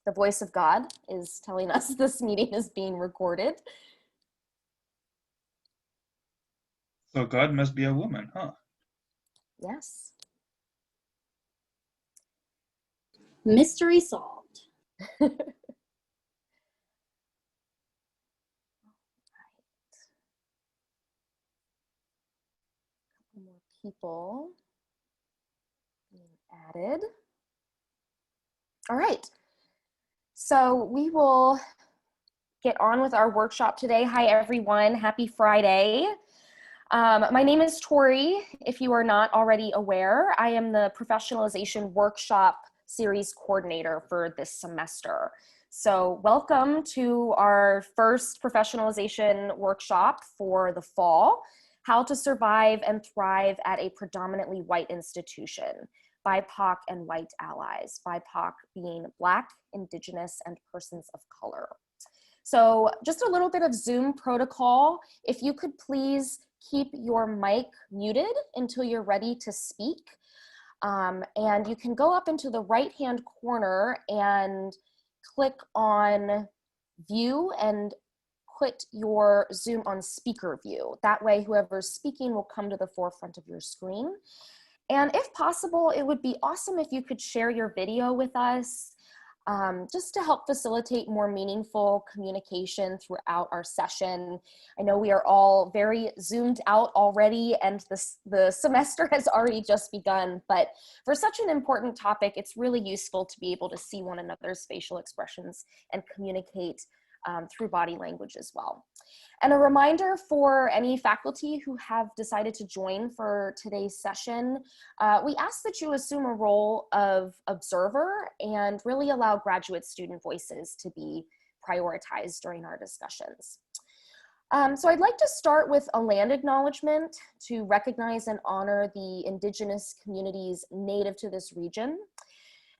the voice of God is telling us this meeting is being recorded. So God must be a woman, huh? Yes. Mystery solved. More people being added. All right, so we will get on with our workshop today. Hi everyone, happy Friday. My name is Tori. If you are not already aware, I am the Professionalization Workshop Series Coordinator for this semester. So welcome to our first professionalization workshop for the fall, How to Survive and Thrive at a Predominantly White Institution, BIPOC and White Allies, BIPOC being Black, Indigenous, and Persons of Color. So just a little bit of Zoom protocol. If you could please keep your mic muted until you're ready to speak. And you can go up into the right-hand corner and click on view and put your Zoom on speaker view. That way, whoever's speaking will come to the forefront of your screen. And if possible, it would be awesome if you could share your video with us, just to help facilitate more meaningful communication throughout our session. I know we are all very zoomed out already and the semester has already just begun, but for such an important topic, it's really useful to be able to see one another's facial expressions and communicate through body language as well. And a reminder for any faculty who have decided to join for today's session, we ask that you assume a role of observer and really allow graduate student voices to be prioritized during our discussions. So I'd like to start with a land acknowledgement to recognize and honor the Indigenous communities native to this region,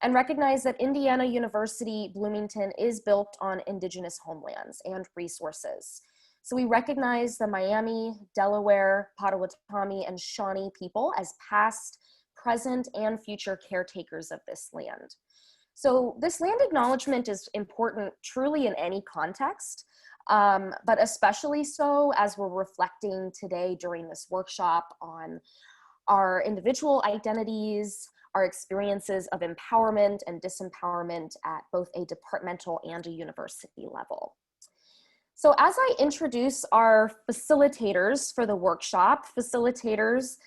and recognize that Indiana University Bloomington is built on Indigenous homelands and resources. So we recognize the Miami, Delaware, Potawatomi, and Shawnee people as past, present, and future caretakers of this land. So this land acknowledgement is important truly in any context, but especially so as we're reflecting today during this workshop on our individual identities, our experiences of empowerment and disempowerment at both a departmental and a university level. So as I introduce our facilitators for the workshop, facilitators,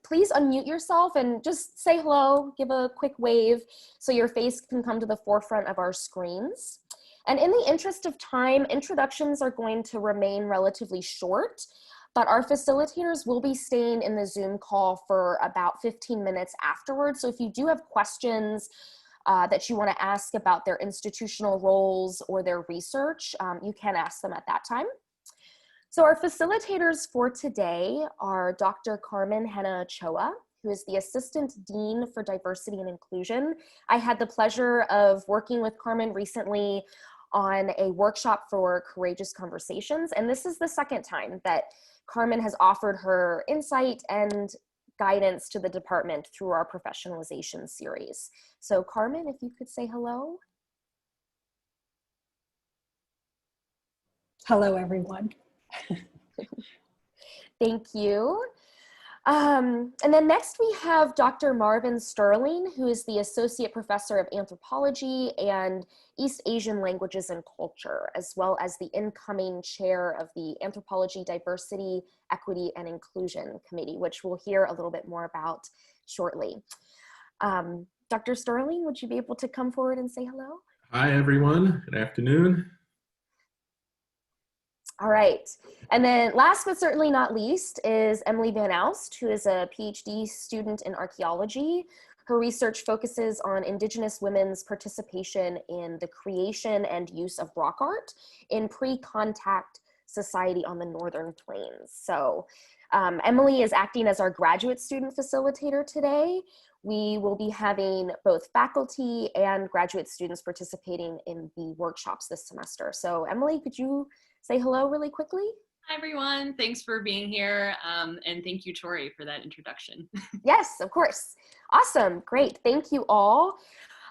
please unmute yourself and just say hello, give a quick wave so your face can come to the forefront of our screens. And in the interest of time, introductions are going to remain relatively short, but our facilitators will be staying in the Zoom call for about 15 minutes afterwards. So if you do have questions that you want to ask about their institutional roles or their research, you can ask them at that time. So our facilitators for today are Dr. Carmen Henne-Ochoa, who is the Assistant Dean for Diversity and Inclusion. I had the pleasure of working with Carmen recently on a workshop for Courageous Conversations, and this is the second time that Carmen has offered her insight and guidance to the department through our professionalization series. So Carmen, if you could say hello. Hello, everyone. Thank you. And then next we have Dr. Marvin Sterling, who is the Associate Professor of Anthropology and East Asian Languages and Culture, as well as the incoming chair of the Anthropology, Diversity, Equity, and Inclusion Committee, which we'll hear a little bit more about shortly. Dr. Sterling, would you be able to come forward and say hello? Hi, everyone. Good afternoon. All right, and then last but certainly not least is Emily Van Alst, who is a PhD student in archaeology. Her research focuses on Indigenous women's participation in the creation and use of rock art in pre-contact society on the Northern Plains. So Emily is acting as our graduate student facilitator today. We will be having both faculty and graduate students participating in the workshops this semester. So Emily, could you say hello really quickly? Hi, everyone. Thanks for being here. And thank you, Tori, for that introduction. Yes, of course. Awesome. Great. Thank you all.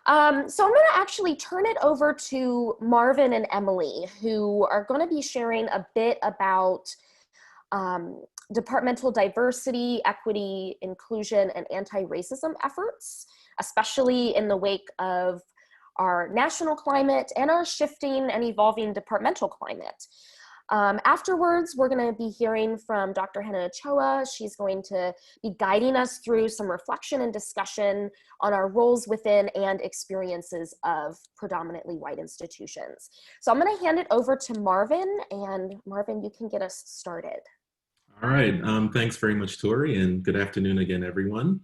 So I'm going to actually turn it over to Marvin and Emily, who are going to be sharing a bit about departmental diversity, equity, inclusion, and anti-racism efforts, especially in the wake of our national climate and our shifting and evolving departmental climate. Afterwards, we're going to be hearing from Dr. Henne-Ochoa. She's going to be guiding us through some reflection and discussion on our roles within and experiences of predominantly white institutions. So I'm going to hand it over to Marvin, and Marvin, you can get us started. All right, thanks very much, Tori, and good afternoon again, everyone.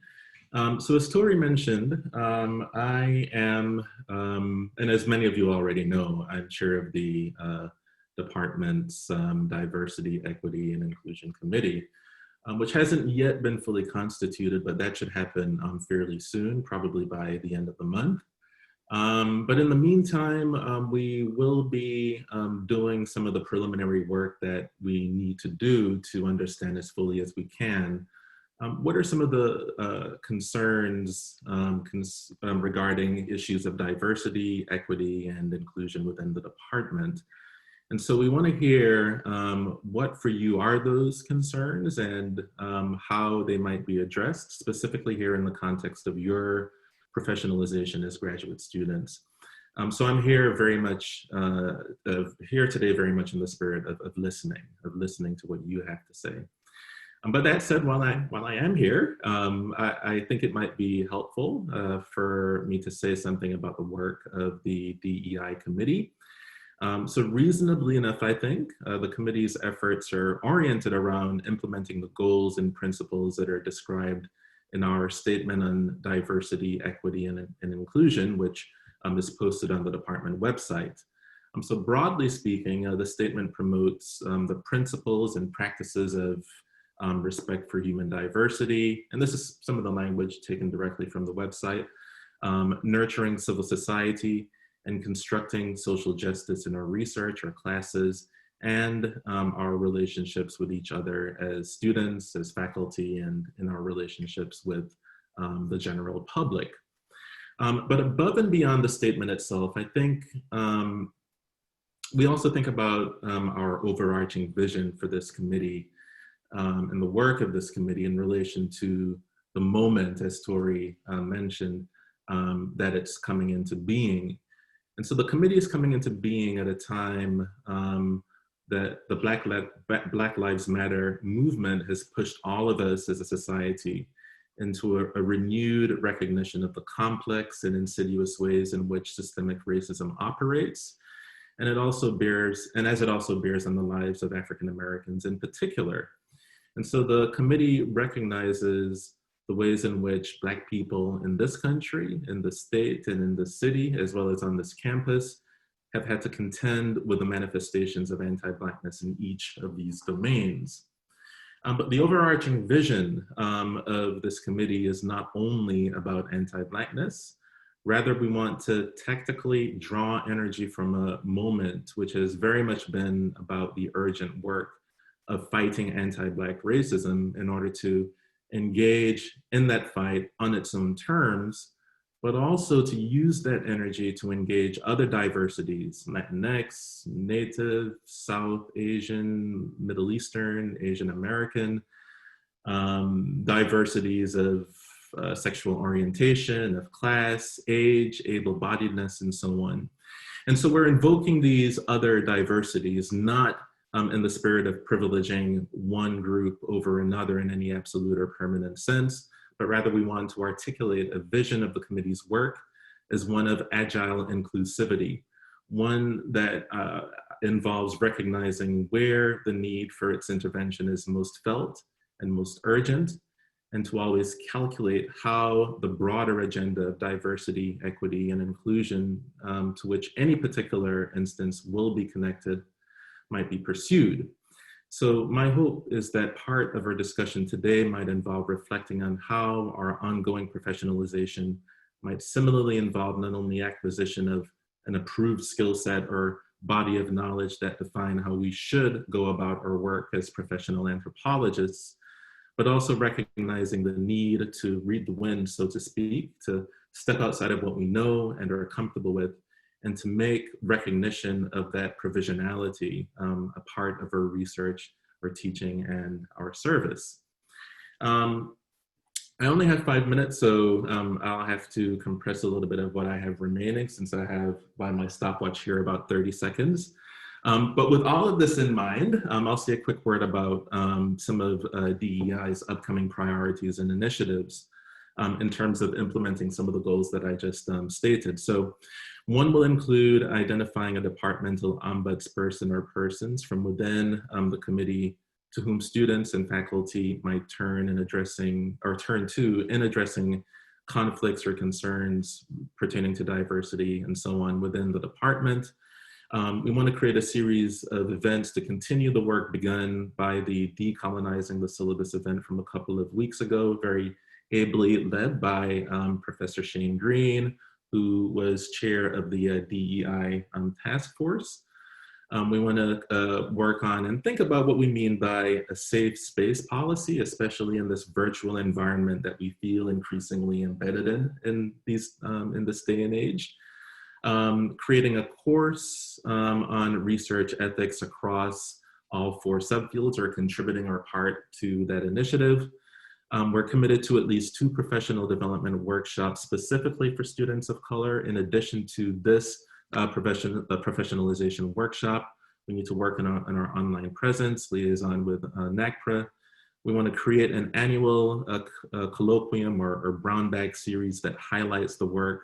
So as Tori mentioned, I am, and as many of you already know, I'm chair of the department's Diversity, Equity, and Inclusion Committee, which hasn't yet been fully constituted, but that should happen fairly soon, probably by the end of the month. But in the meantime, we will be doing some of the preliminary work that we need to do to understand as fully as we can what are some of the concerns regarding issues of diversity, equity, and inclusion within the department. And so we want to hear what for you are those concerns and how they might be addressed, specifically here in the context of your professionalization as graduate students. So I'm here very much, here today very much in the spirit of listening to what you have to say. But that said, while I am here, I think it might be helpful for me to say something about the work of the DEI committee. So reasonably enough, I think, the committee's efforts are oriented around implementing the goals and principles that are described in our statement on diversity, equity, and inclusion, which is posted on the department website. So broadly speaking, the statement promotes the principles and practices of respect for human diversity, and this is some of the language taken directly from the website, nurturing civil society, and constructing social justice in our research, our classes, and our relationships with each other as students, as faculty, and in our relationships with the general public. But above and beyond the statement itself, I think we also think about our overarching vision for this committee and the work of this committee in relation to the moment, as Tori mentioned, that it's coming into being. And so the committee is coming into being at a time that the Black Lives Matter movement has pushed all of us as a society into a renewed recognition of the complex and insidious ways in which systemic racism operates. And it also bears, and as it also bears on the lives of African Americans in particular. And so the committee recognizes the ways in which Black people in this country, in the state, and in the city, as well as on this campus, have had to contend with the manifestations of anti-Blackness in each of these domains. But the overarching vision of this committee is not only about anti-Blackness, rather we want to tactically draw energy from a moment which has very much been about the urgent work of fighting anti-Black racism in order to engage in that fight on its own terms, but also to use that energy to engage other diversities, Latinx, Native, South Asian, Middle Eastern, Asian American, diversities of sexual orientation, of class, age, able-bodiedness, and so on. And so we're invoking these other diversities, not in the spirit of privileging one group over another in any absolute or permanent sense, but rather we want to articulate a vision of the committee's work as one of agile inclusivity, one that involves recognizing where the need for its intervention is most felt and most urgent, and to always calculate how the broader agenda of diversity, equity, and inclusion to which any particular instance will be connected might be pursued. So my hope is that part of our discussion today might involve reflecting on how our ongoing professionalization might similarly involve not only acquisition of an approved skill set or body of knowledge that define how we should go about our work as professional anthropologists, but also recognizing the need to read the wind, so to speak, to step outside of what we know and are comfortable with, and to make recognition of that provisionality a part of our research, our teaching, and our service. I only have 5 minutes, so I'll have to compress a little bit of what I have remaining, since I have by my stopwatch here about 30 seconds. But with all of this in mind, I'll say a quick word about some of DEI's upcoming priorities and initiatives in terms of implementing some of the goals that I just stated. So one will include identifying a departmental ombudsperson or persons from within the committee to whom students and faculty might turn in addressing conflicts or concerns pertaining to diversity and so on within the department. We want to create a series of events to continue the work begun by the Decolonizing the Syllabus event from a couple of weeks ago, very ably led by Professor Shane Green, who was chair of the DEI task force. We want to work on and think about what we mean by a safe space policy, especially in this virtual environment that we feel increasingly embedded in this day and age. Creating a course on research ethics across all 4 subfields, or contributing our part to that initiative. We're committed to at least 2 professional development workshops specifically for students of color. In addition to this professionalization workshop, we need to work on our online presence, liaison with NACPRA. We want to create an annual colloquium or brown bag series that highlights the work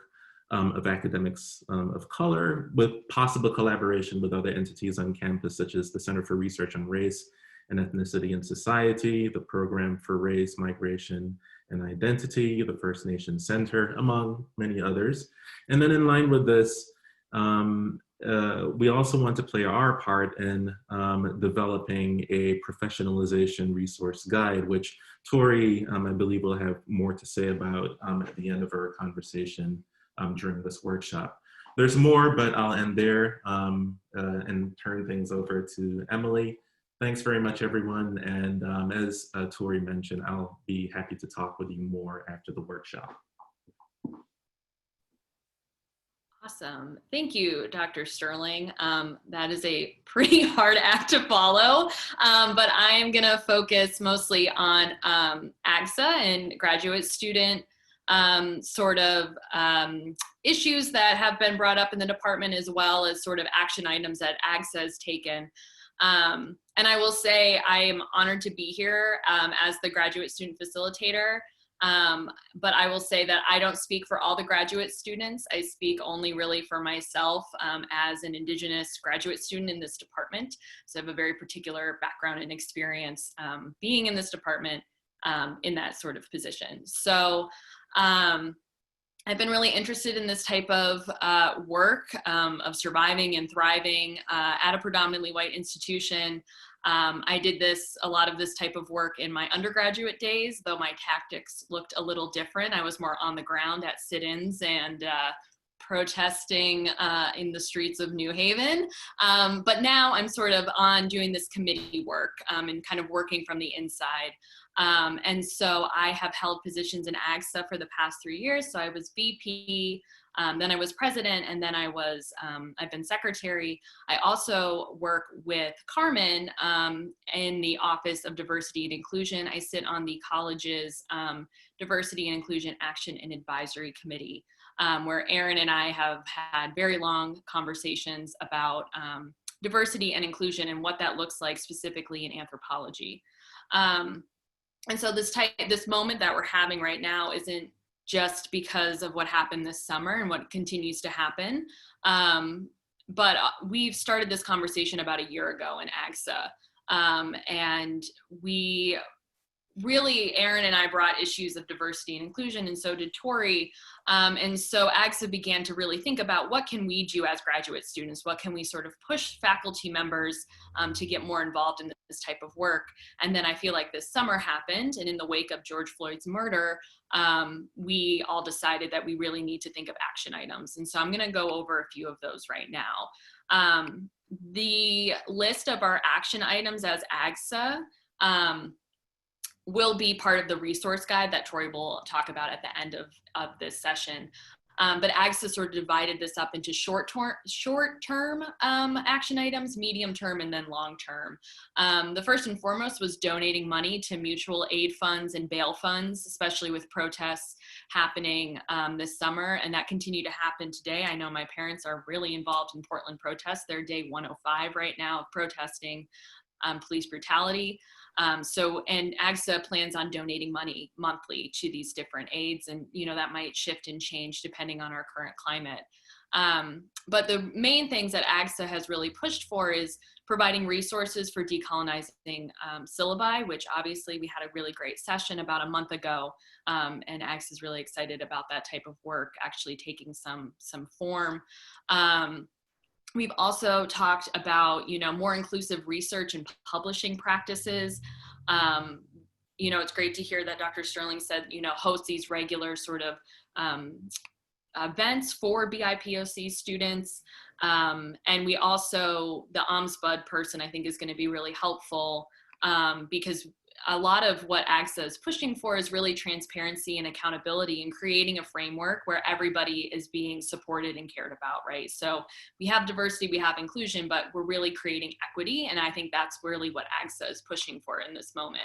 of academics of color, with possible collaboration with other entities on campus, such as the Center for Research on Race and Ethnicity in Society, the Program for Race, Migration, and Identity, the First Nations Center, among many others. And then in line with this, we also want to play our part in developing a professionalization resource guide, which Tori, I believe, will have more to say about at the end of our conversation during this workshop. There's more, but I'll end there and turn things over to Emily. Thanks very much, everyone. And as Tori mentioned, I'll be happy to talk with you more after the workshop. Awesome. Thank you, Dr. Sterling. That is a pretty hard act to follow, but I am going to focus mostly on AGSA and graduate student issues that have been brought up in the department, as well as sort of action items that AGSA has taken. And I will say I am honored to be here as the graduate student facilitator. But I will say that I don't speak for all the graduate students. I speak only really for myself as an Indigenous graduate student in this department. So I have a very particular background and experience being in this department in that sort of position. So I've been really interested in this type of work of surviving and thriving at a predominantly white institution. I did a lot of this type of work in my undergraduate days, though my tactics looked a little different. I was more on the ground at sit-ins and protesting in the streets of New Haven. But now I'm sort of on doing this committee work and kind of working from the inside. And so I have held positions in AGSA for the past 3 years. So I was VP, then I was president, and then I've been secretary. I also work with Carmen in the Office of Diversity and Inclusion. I sit on the college's Diversity and Inclusion Action and Advisory Committee, where Aaron and I have had very long conversations about diversity and inclusion and what that looks like specifically in anthropology. And so this moment that we're having right now isn't just because of what happened this summer and what continues to happen. But we've started this conversation about a year ago in AGSA. And we really, Aaron and I brought issues of diversity and inclusion, and so did Tori. And so AGSA began to really think about what can we do as graduate students? What can we sort of push faculty members to get more involved in this type of work? And then I feel like this summer happened, and in the wake of George Floyd's murder, we all decided that we really need to think of action items. And so I'm gonna go over a few of those right now. The list of our action items as AGSA will be part of the resource guide that Tori will talk about at the end of this session. But AGSA sort of divided this up into short-term action items, medium-term, and then long-term. The first and foremost was donating money to mutual aid funds and bail funds, especially with protests happening this summer, and that continued to happen today. I know my parents are really involved in Portland protests. They're day 105 right now of protesting police brutality. And AGSA plans on donating money monthly to these different aids, and that might shift and change depending on our current climate. But the main things that AGSA has really pushed for is providing resources for decolonizing syllabi, which obviously we had a really great session about a month ago, and AGSA is really excited about that type of work actually taking some form. We've also talked about, more inclusive research and publishing practices. It's great to hear that Dr. Sterling said, host these regular sort of events for BIPOC students. And we also, the OMSBUD person I think is going to be really helpful because a lot of what AGSA is pushing for is really transparency and accountability and creating a framework where everybody is being supported and cared about, right? So we have diversity, we have inclusion, but we're really creating equity. And I think that's really what AGSA is pushing for in this moment.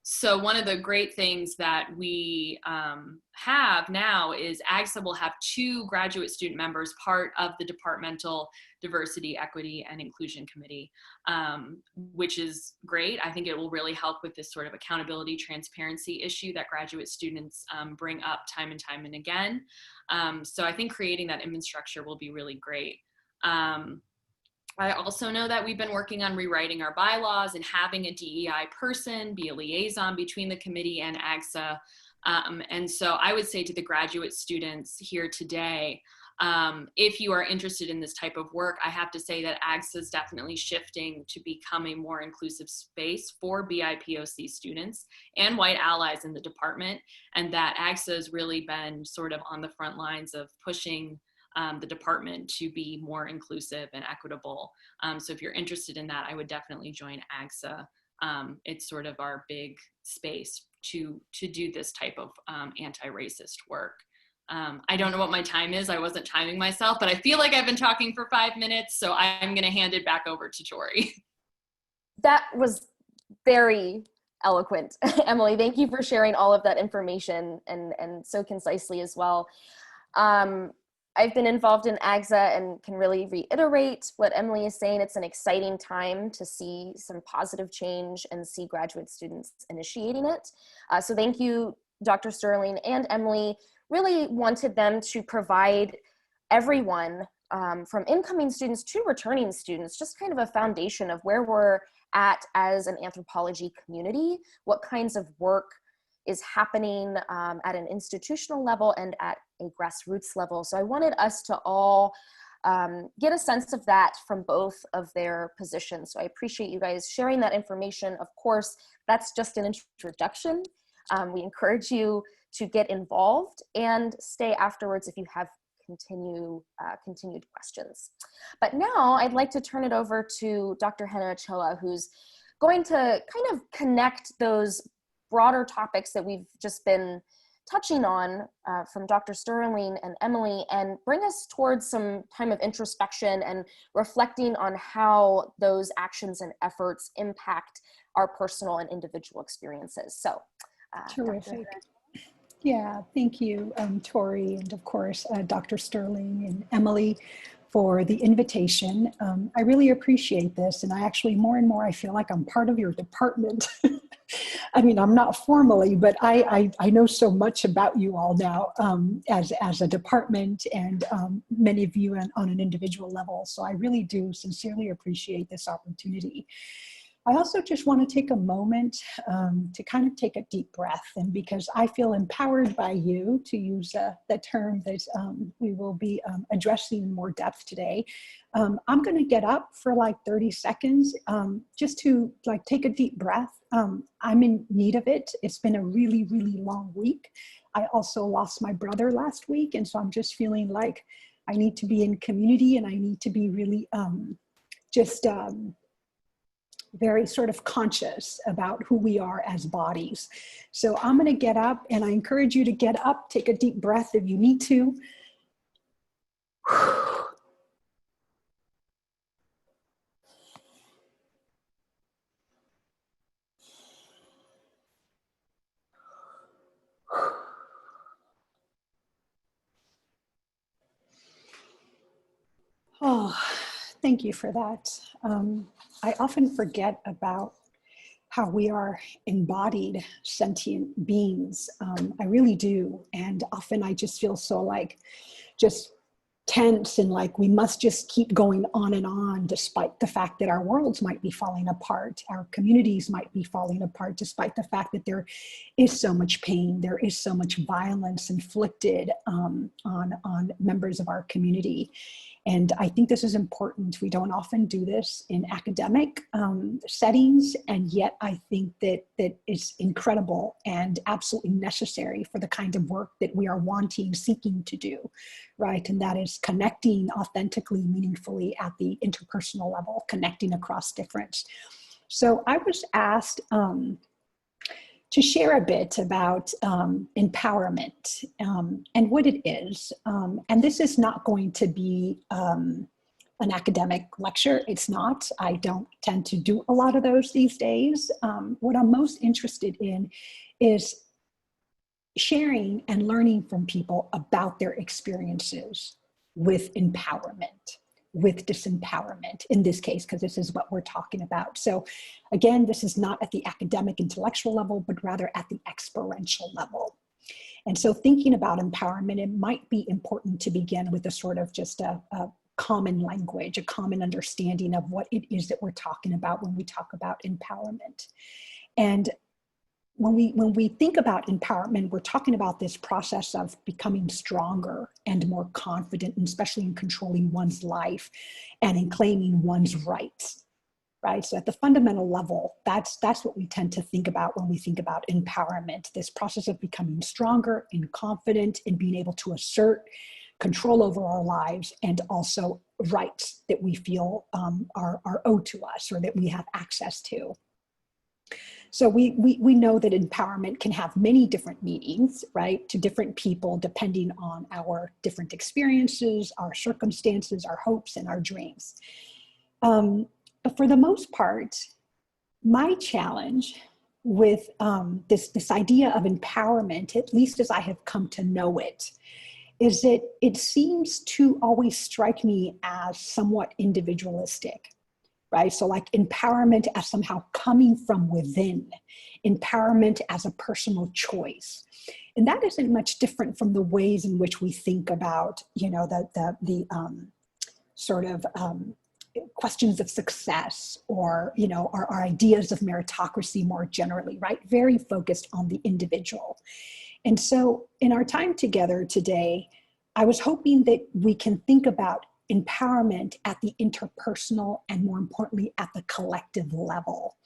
So one of the great things that we have now is AGSA will have 2 graduate student members part of the Departmental Diversity, Equity, and Inclusion Committee, which is great. I think it will really help with this sort of accountability, transparency issue that graduate students bring up time and again. So I think creating that infrastructure will be really great. I also know that we've been working on rewriting our bylaws and having a DEI person be a liaison between the committee and AGSA. And so I would say to the graduate students here today, if you are interested in this type of work, I have to say that AGSA is definitely shifting to become a more inclusive space for BIPOC students and white allies in the department, and that AGSA has really been sort of on the front lines of pushing the department to be more inclusive and equitable. So if you're interested in that, I would definitely join AGSA. It's sort of our big space to do this type of anti-racist work. I don't know what my time is. I wasn't timing myself, but I feel like I've been talking for 5 minutes, so I'm gonna hand it back over to Tori. That was very eloquent, Emily. Thank you for sharing all of that information and so concisely as well. I've been involved in AGSA and can really reiterate what Emily is saying. It's an exciting time to see some positive change and see graduate students initiating it. So thank you, Dr. Sterling and Emily. Really wanted them to provide everyone from incoming students to returning students, just kind of a foundation of where we're at as an anthropology community, what kinds of work is happening at an institutional level and at a grassroots level. So I wanted us to all get a sense of that from both of their positions. So I appreciate you guys sharing that information. Of course, that's just an introduction. We encourage you to get involved and stay afterwards if you have continued questions. But now I'd like to turn it over to Dr. Henne-Ochoa, who's going to kind of connect those broader topics that we've just been touching on from Dr. Sterling and Emily, and bring us towards some time of introspection and reflecting on how those actions and efforts impact our personal and individual experiences. So, terrific. Yeah, thank you, Tori, and of course, Dr. Sterling and Emily for the invitation. I really appreciate this, and I actually more and more I feel like I'm part of your department. I mean, I'm not formally, but I know so much about you all now as a department, and many of you on an individual level. So I really do sincerely appreciate this opportunity. I also just want to take a moment to kind of take a deep breath, and because I feel empowered by you, to use the term that we will be addressing in more depth today, I'm going to get up for like 30 seconds just to like take a deep breath. I'm in need of it. It's been a really, really long week. I also lost my brother last week, and so I'm just feeling like I need to be in community, and I need to be really very sort of conscious about who we are as bodies. So I'm going to get up, and I encourage you to get up, take a deep breath if you need to. Oh, thank you for that. I often forget about how we are embodied sentient beings. I really do. And often I just feel so like just tense and like we must just keep going on and on, despite the fact that our worlds might be falling apart, our communities might be falling apart, despite the fact that there is so much pain, there is so much violence inflicted on members of our community. And I think this is important. We don't often do this in academic settings, and yet I think that it's incredible and absolutely necessary for the kind of work that we are seeking to do, right? And that is connecting authentically, meaningfully at the interpersonal level, connecting across difference. So I was asked to share a bit about empowerment and what it is. And this is not going to be an academic lecture. It's not. I don't tend to do a lot of those these days. What I'm most interested in is sharing and learning from people about their experiences with empowerment, with disempowerment in this case, because this is what we're talking about. So again, this is not at the academic intellectual level, but rather at the experiential level. And so thinking about empowerment, it might be important to begin with a sort of just a common language, a common understanding of what it is that we're talking about when we talk about empowerment. And when we think about empowerment, we're talking about this process of becoming stronger and more confident, and especially in controlling one's life and in claiming one's rights, right? So at the fundamental level, that's what we tend to think about when we think about empowerment, this process of becoming stronger and confident and being able to assert control over our lives and also rights that we feel are owed to us or that we have access to. So we know that empowerment can have many different meanings, right, to different people, depending on our different experiences, our circumstances, our hopes, and our dreams. But for the most part, my challenge with this idea of empowerment, at least as I have come to know it, is that it seems to always strike me as somewhat individualistic. Right? So like empowerment as somehow coming from within, empowerment as a personal choice. And that isn't much different from the ways in which we think about, you know, the questions of success or, you know, our ideas of meritocracy more generally, right? Very focused on the individual. And so in our time together today, I was hoping that we can think about empowerment at the interpersonal and more importantly at the collective level,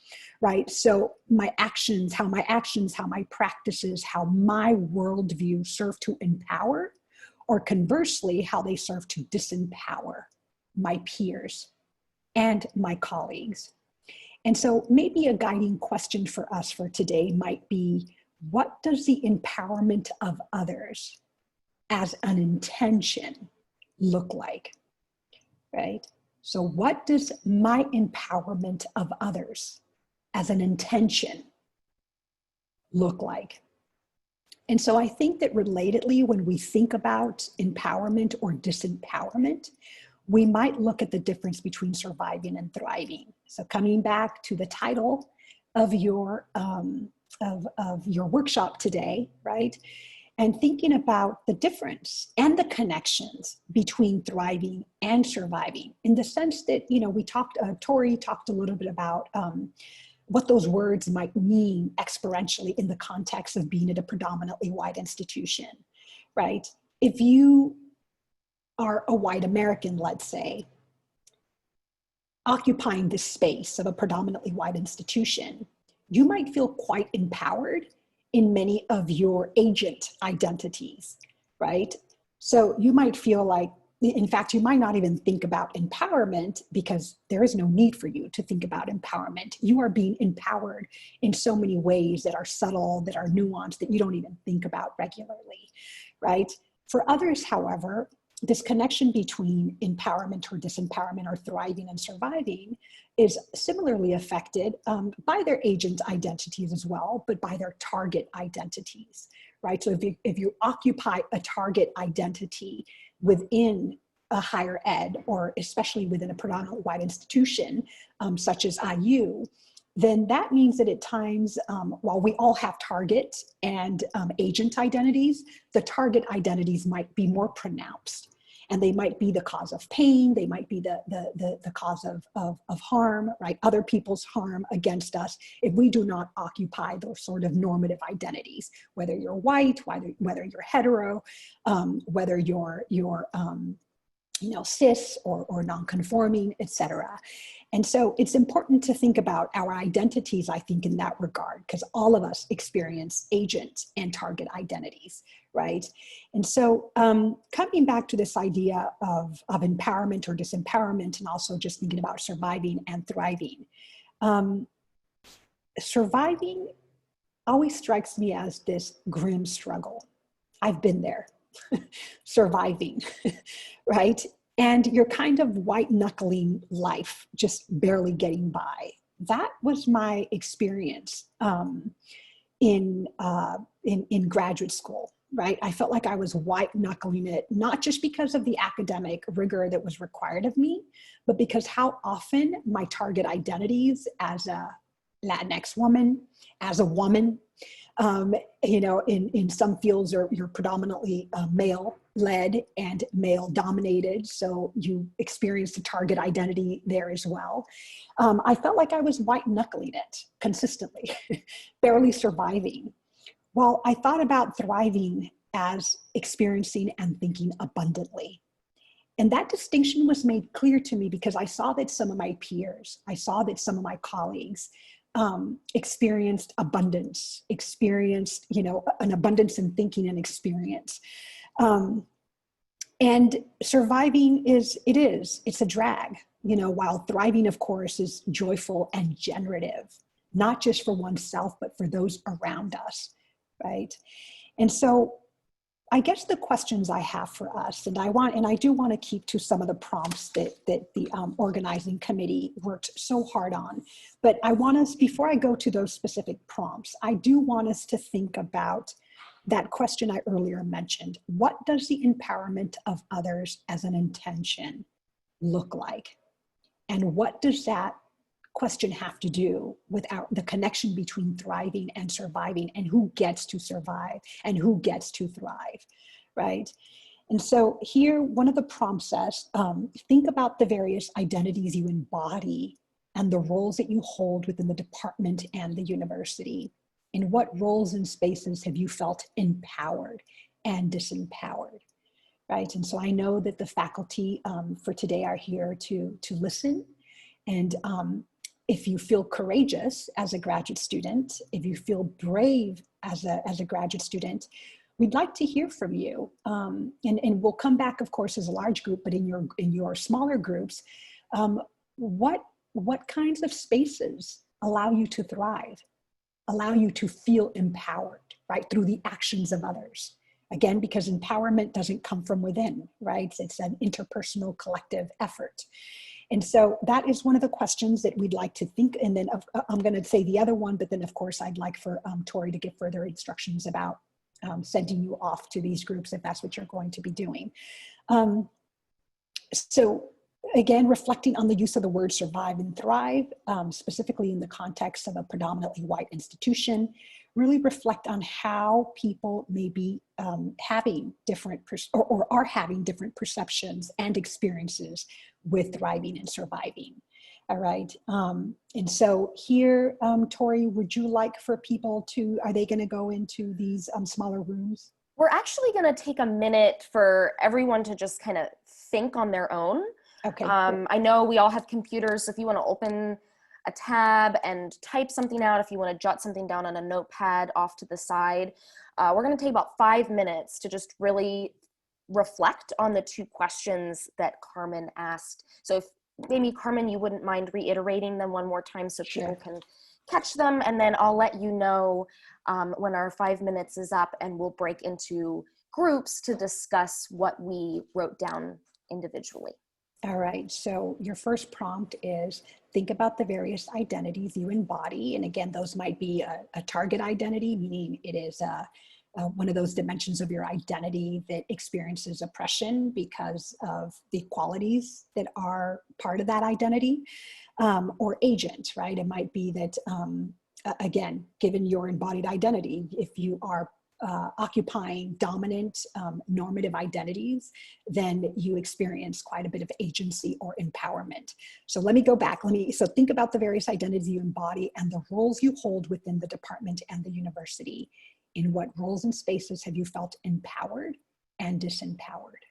right? So my actions, how my practices, how my worldview serve to empower, or conversely, how they serve to disempower my peers and my colleagues. And so maybe a guiding question for us for today might be, what does the empowerment of others as an intention look like? Right? So what does my empowerment of others as an intention look like? And so I think that relatedly, when we think about empowerment or disempowerment, we might look at the difference between surviving and thriving. So coming back to the title of your workshop today, right? And thinking about the difference and the connections between thriving and surviving, in the sense that, you know, Tori talked a little bit about what those words might mean experientially in the context of being at a predominantly white institution, right? If you are a white American, let's say, occupying this space of a predominantly white institution, you might feel quite empowered in many of your agent identities, right? So you might feel like in fact, you might not even think about empowerment because there is no need for you to think about empowerment. You are being empowered in so many ways that are subtle, that are nuanced, that you don't even think about regularly, right? For others, however, this connection between empowerment or disempowerment or thriving and surviving is similarly affected by their agent identities as well, but by their target identities, right? So if you occupy a target identity within a higher ed, or especially within a predominantly white institution, such as IU, then that that means that at times, while we all have target and agent identities, the target identities might be more pronounced. And they might be the cause of pain, they might be the cause of harm, right? Other people's harm against us if we do not occupy those sort of normative identities, whether you're white, whether you're hetero, whether you're cis or non-conforming, etc. And so it's important to think about our identities, I think, in that regard, because all of us experience agent and target identities, right? And so coming back to this idea of empowerment or disempowerment, and also just thinking about surviving and thriving. Surviving always strikes me as this grim struggle. I've been there, surviving, right? And you're kind of white knuckling life, just barely getting by. That was my experience in graduate school, right? I felt like I was white knuckling it, not just because of the academic rigor that was required of me, but because how often my target identities as a Latinx woman, as a woman, in some fields you're predominantly male-led and male-dominated, so you experience the target identity there as well. I felt like I was white-knuckling it consistently, barely surviving, while I thought about thriving as experiencing and thinking abundantly. And that distinction was made clear to me because I saw that some of my peers, I saw that some of my colleagues experienced abundance, experienced, an abundance in thinking and experience. And surviving it's a drag, while thriving, of course, is joyful and generative, not just for oneself, but for those around us, right? And so I guess the questions I have for us, and I do want to keep to some of the prompts that the organizing committee worked so hard on, but I want us, before I go to those specific prompts, I do want us to think about that question I earlier mentioned. What does the empowerment of others as an intention look like? And what does that question have to do with the connection between thriving and surviving, and who gets to survive and who gets to thrive, right? And so here, one of the prompts says, think about the various identities you embody and the roles that you hold within the department and the university. In what roles and spaces have you felt empowered and disempowered, right? And so I know that the faculty for today are here to listen. And if you feel courageous as a graduate student, if you feel brave as a graduate student, we'd like to hear from you. And we'll come back, of course, as a large group, but in your smaller groups, what kinds of spaces allow you to thrive, allow you to feel empowered, right, through the actions of others? Again, because empowerment doesn't come from within, right? It's an interpersonal collective effort. And so that is one of the questions that we'd like to think. And then I'm going to say the other one, but then of course I'd like for Tori to give further instructions about sending you off to these groups if that's what you're going to be doing. So again, reflecting on the use of the word survive and thrive, specifically in the context of a predominantly white institution, really reflect on how people may be having different or are having different perceptions and experiences with thriving and surviving. All right. And so here, Tori, would you like for people are they going to go into these smaller rooms? We're actually going to take a minute for everyone to just kind of think on their own. Okay. I know we all have computers, so if you want to open a tab and type something out, if you want to jot something down on a notepad off to the side, we're going to take about 5 minutes to just really reflect on the two questions that Carmen asked. So if maybe Carmen, you wouldn't mind reiterating them one more time so people can catch them, and then I'll let you know when our 5 minutes is up, and we'll break into groups to discuss what we wrote down individually. All right, so your first prompt is think about the various identities you embody. And again, those might be a target identity, meaning it is one of those dimensions of your identity that experiences oppression because of the qualities that are part of that identity, or agent, right? It might be that, again, given your embodied identity, if you are occupying dominant normative identities, then you experience quite a bit of agency or empowerment. So let me go back. So think about the various identities you embody and the roles you hold within the department and the university. In what roles and spaces have you felt empowered and disempowered?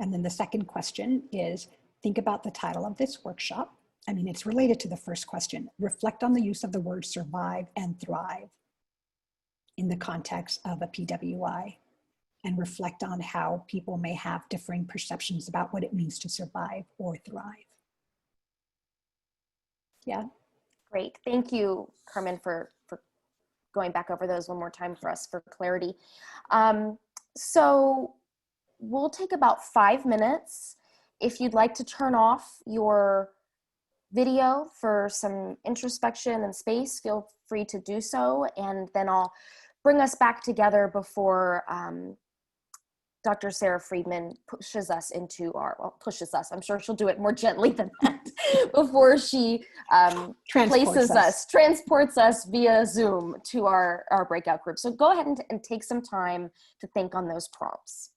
And then the second question is, think about the title of this workshop. I mean, it's related to the first question. Reflect on the use of the word survive and thrive in the context of a PWI, and reflect on how people may have differing perceptions about what it means to survive or thrive. Yeah. Great. Thank you, Carmen, for going back over those one more time for us for clarity. So we'll take about 5 minutes. If you'd like to turn off your video for some introspection and space, feel free to do so. And then I'll bring us back together before Dr. Sarah Friedman pushes us into pushes us, I'm sure she'll do it more gently than that, before she transports us via Zoom to our breakout group. So go ahead and take some time to think on those prompts.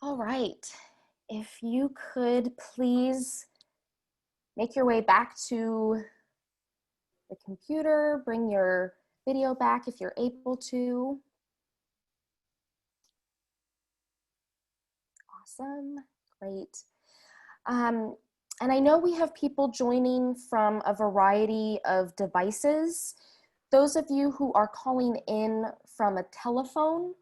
All right. If you could please make your way back to the computer, bring your video back if you're able to. Awesome, great. And I know we have people joining from a variety of devices. Those of you who are calling in from a telephone,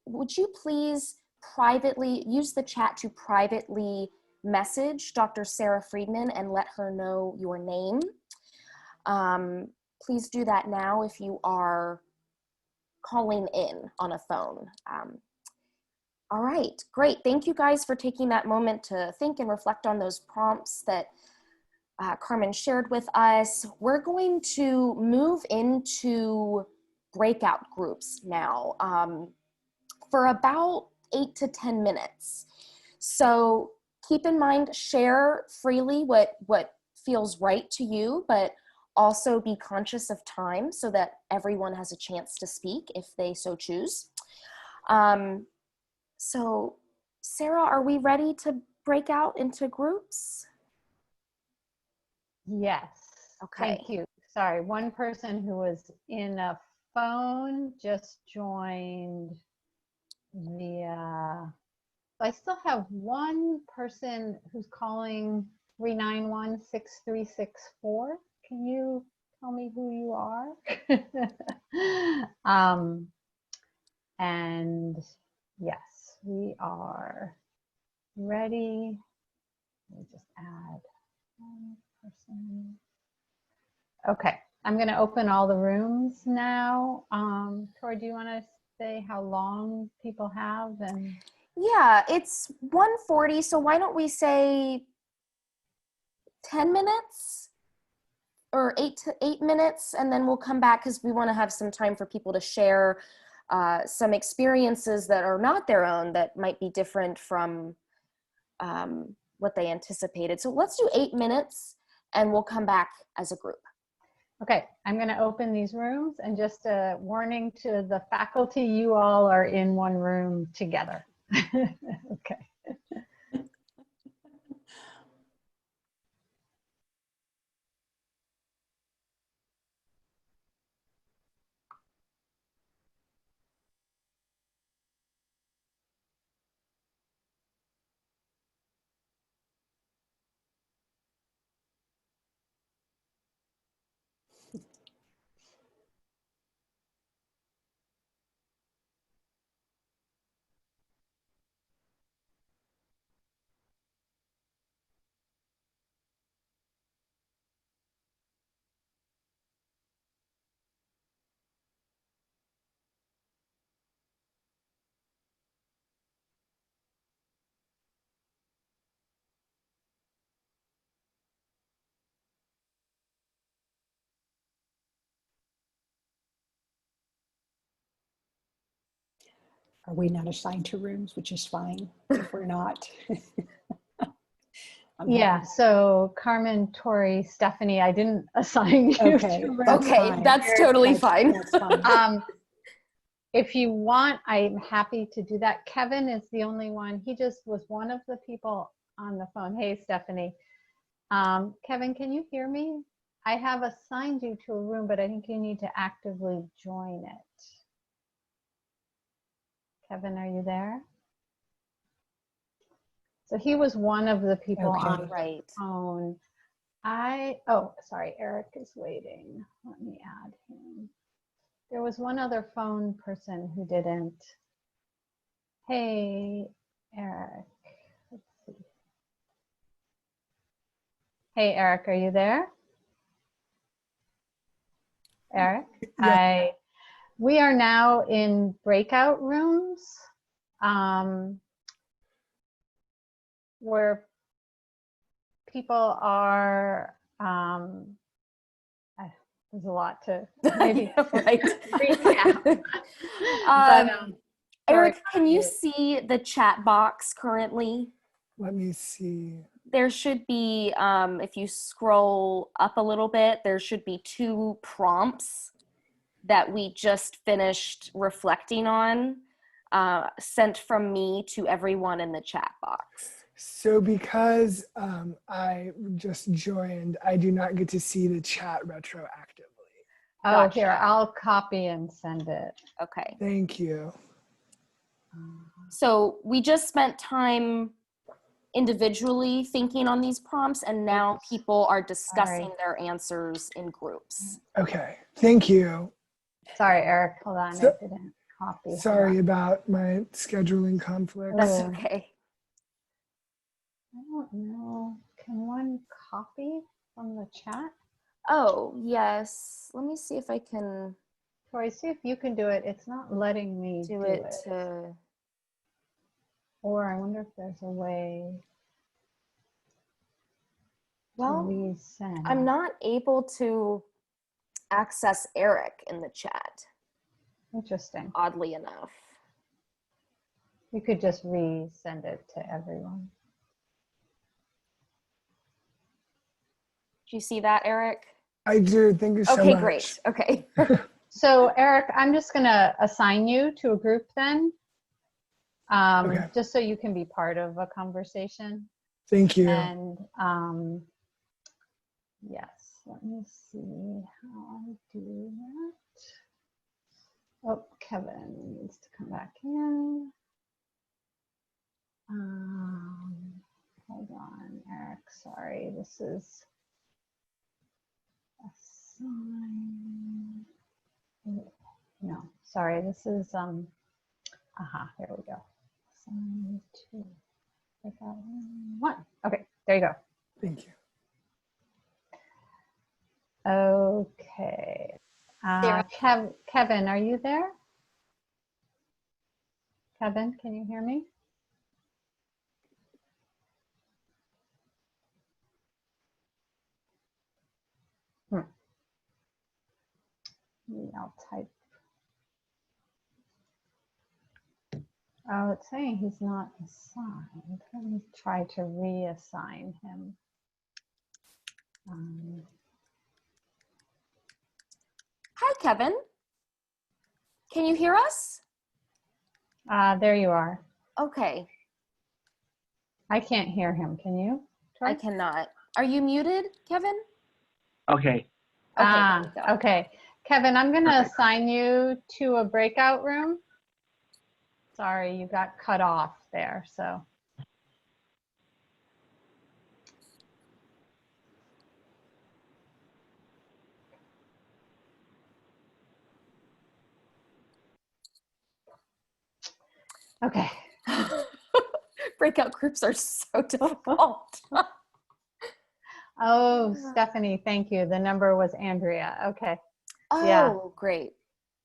would you please privately use the chat to privately message Dr. Sarah Friedman and let her know your name. Please do that now if you are calling in on a phone. All right, great. Thank you guys for taking that moment to think and reflect on those prompts that Carmen shared with us. We're going to move into breakout groups now for about 8 to 10 minutes. So keep in mind, share freely what feels right to you, but also be conscious of time so that everyone has a chance to speak if they so choose. So Sarah, are we ready to break out into groups? Yes. Okay. Thank you. Sorry, one person who was in a phone just joined via. I still have one person who's calling 391-6364. Can you tell me who you are? And yes, we are ready. Let me just add one person. Okay, I'm going to open all the rooms now. Tori, do you want to say how long people have? And yeah, it's 1:40, so why don't we say 10 minutes or 8 minutes, and then we'll come back because we want to have some time for people to share some experiences that are not their own that might be different from what they anticipated. So let's do 8 minutes and we'll come back as a group. okay, I'm going to open these rooms, and just a warning to the faculty, you all are in one room together. Okay. Are we not assigned to rooms, which is fine if we're not? Yeah, so Carmen, Tori, Stephanie, I didn't assign you Okay, to that's rooms. Okay, fine. that's totally fine. That's fine. If you want, I'm happy to do that. Kevin is the only one. He just was one of the people on the phone. Hey, Stephanie. Kevin, can you hear me? I have assigned you to a room, but I think you need to actively join it. Kevin, are you there? So he was one of the people Okay. on the Right. phone. Oh, sorry, Eric is waiting. Let me add him. There was one other phone person who didn't. Hey, Eric. Let's see. Hey, Eric, are you there? Eric? Yeah. We are now in breakout rooms where people are, there's a lot to maybe Right. recap. Eric, can you see the chat box currently? Let me see. There should be, if you scroll up a little bit, there should be 2 prompts that we just finished reflecting on. sent from me to everyone in the chat box. So because I just joined, I do not get to see the chat retroactively. Oh, Gotcha. here, I'll copy and send it. Okay. Thank you. So we just spent time individually thinking on these prompts, and now people are discussing their answers in groups. Okay, thank you. Sorry, Eric, hold on, So- I didn't copy. Hold Sorry on. about my scheduling conflict. That's Oh. okay. I don't know, can one copy from the chat? Oh, yes. Let me see if I can Tori, see if you can do it. It's not letting me do it to... Or I wonder if there's a way to Well, resend. I'm not able to access Eric in the chat, Interesting. oddly enough. You could just resend it to everyone. Do you see that, Eric? I do, thank you so much. Okay, great. Okay. So Eric, I'm just gonna assign you to a group then. Okay. Just so you can be part of a conversation. Thank you. And yes, let me see how I do that. Oh, Kevin needs to come back in. Hold on, Eric, sorry, this is assign. No, sorry, this is, here we go. Assign to breakout one. Okay, there you go. Thank you. Okay. Kevin, are you there? Kevin, can you hear me? I'll type. Oh, it's saying he's not assigned. Let me try to reassign him. Hi, Kevin. Can you hear us? There you are. Okay. I can't hear him. Can you? I cannot. Are you muted, Kevin? Okay. Okay. There we go. Okay. Kevin, I'm going to assign you to a breakout room. Sorry, you got cut off there, so. Okay. Breakout groups are so difficult. Oh, Stephanie, thank you. The number was Andrea. Okay. Oh, Yeah. great.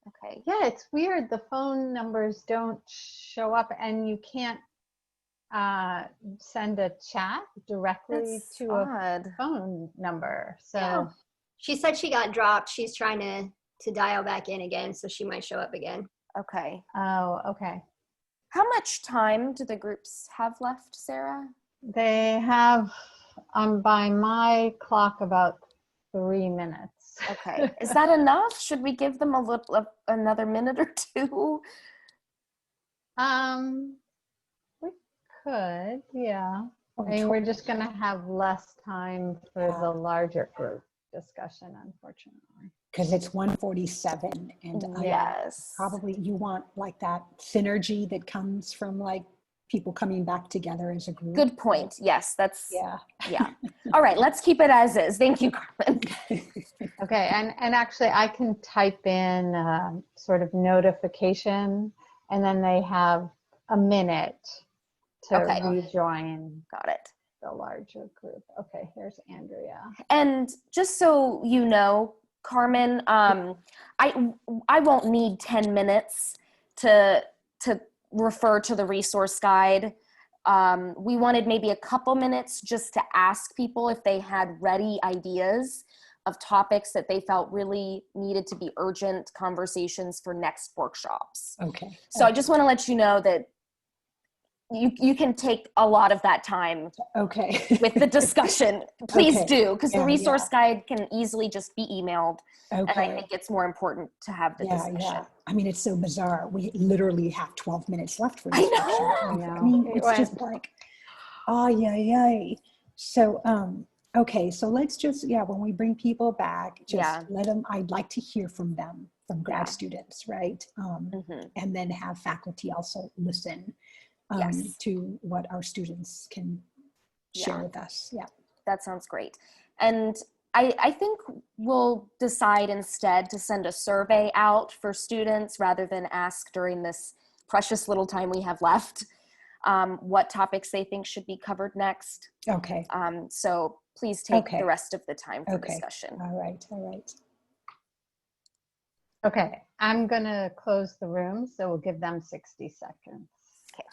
Okay. Yeah, it's weird. The phone numbers don't show up, and you can't send a chat directly That's to odd. a phone number. So Yeah. She said she got dropped. She's trying to dial back in again, so she might show up again. Okay. Oh, okay. How much time do the groups have left, Sarah? They have, by my clock, about 3 minutes. Okay. Is that enough? Should we give them another minute or two? We could, yeah. I mean, we're just going to have less time for the larger group discussion, unfortunately. Because it's 1:47, and Yes. probably you want like that synergy that comes from like people coming back together as a group. Good point. Yes, that's, Yeah. yeah. All right, let's keep it as is. Thank you, Carmen. Okay, and actually I can type in sort of notification, and then they have a minute to Okay. rejoin Got it. the larger group. Okay, here's Andrea. And just so you know, Carmen, I won't need 10 minutes to refer to the resource guide. We wanted maybe a couple minutes just to ask people if they had ready ideas of topics that they felt really needed to be urgent conversations for next workshops. Okay. So I just want to let you know that you can take a lot of that time Okay. with the discussion. Please Okay. do, because the Yeah, resource guide can easily just be emailed. And I Okay. think it's more important to have the discussion. Yeah. I mean, it's so bizarre. We literally have 12 minutes left for I discussion. know. I know. I mean, It it's went- just like, oh, yeah. So, okay, so let's just, when we bring people back, just let them, I'd like to hear from them, from grad students, right? And then have faculty also listen to what our students can share with us. Yeah. That sounds great. And I think we'll decide instead to send a survey out for students rather than ask during this precious little time we have left what topics they think should be covered next. Okay. So please take the rest of the time for discussion. All right. Okay, I'm gonna close the room, so we'll give them 60 seconds. Okay.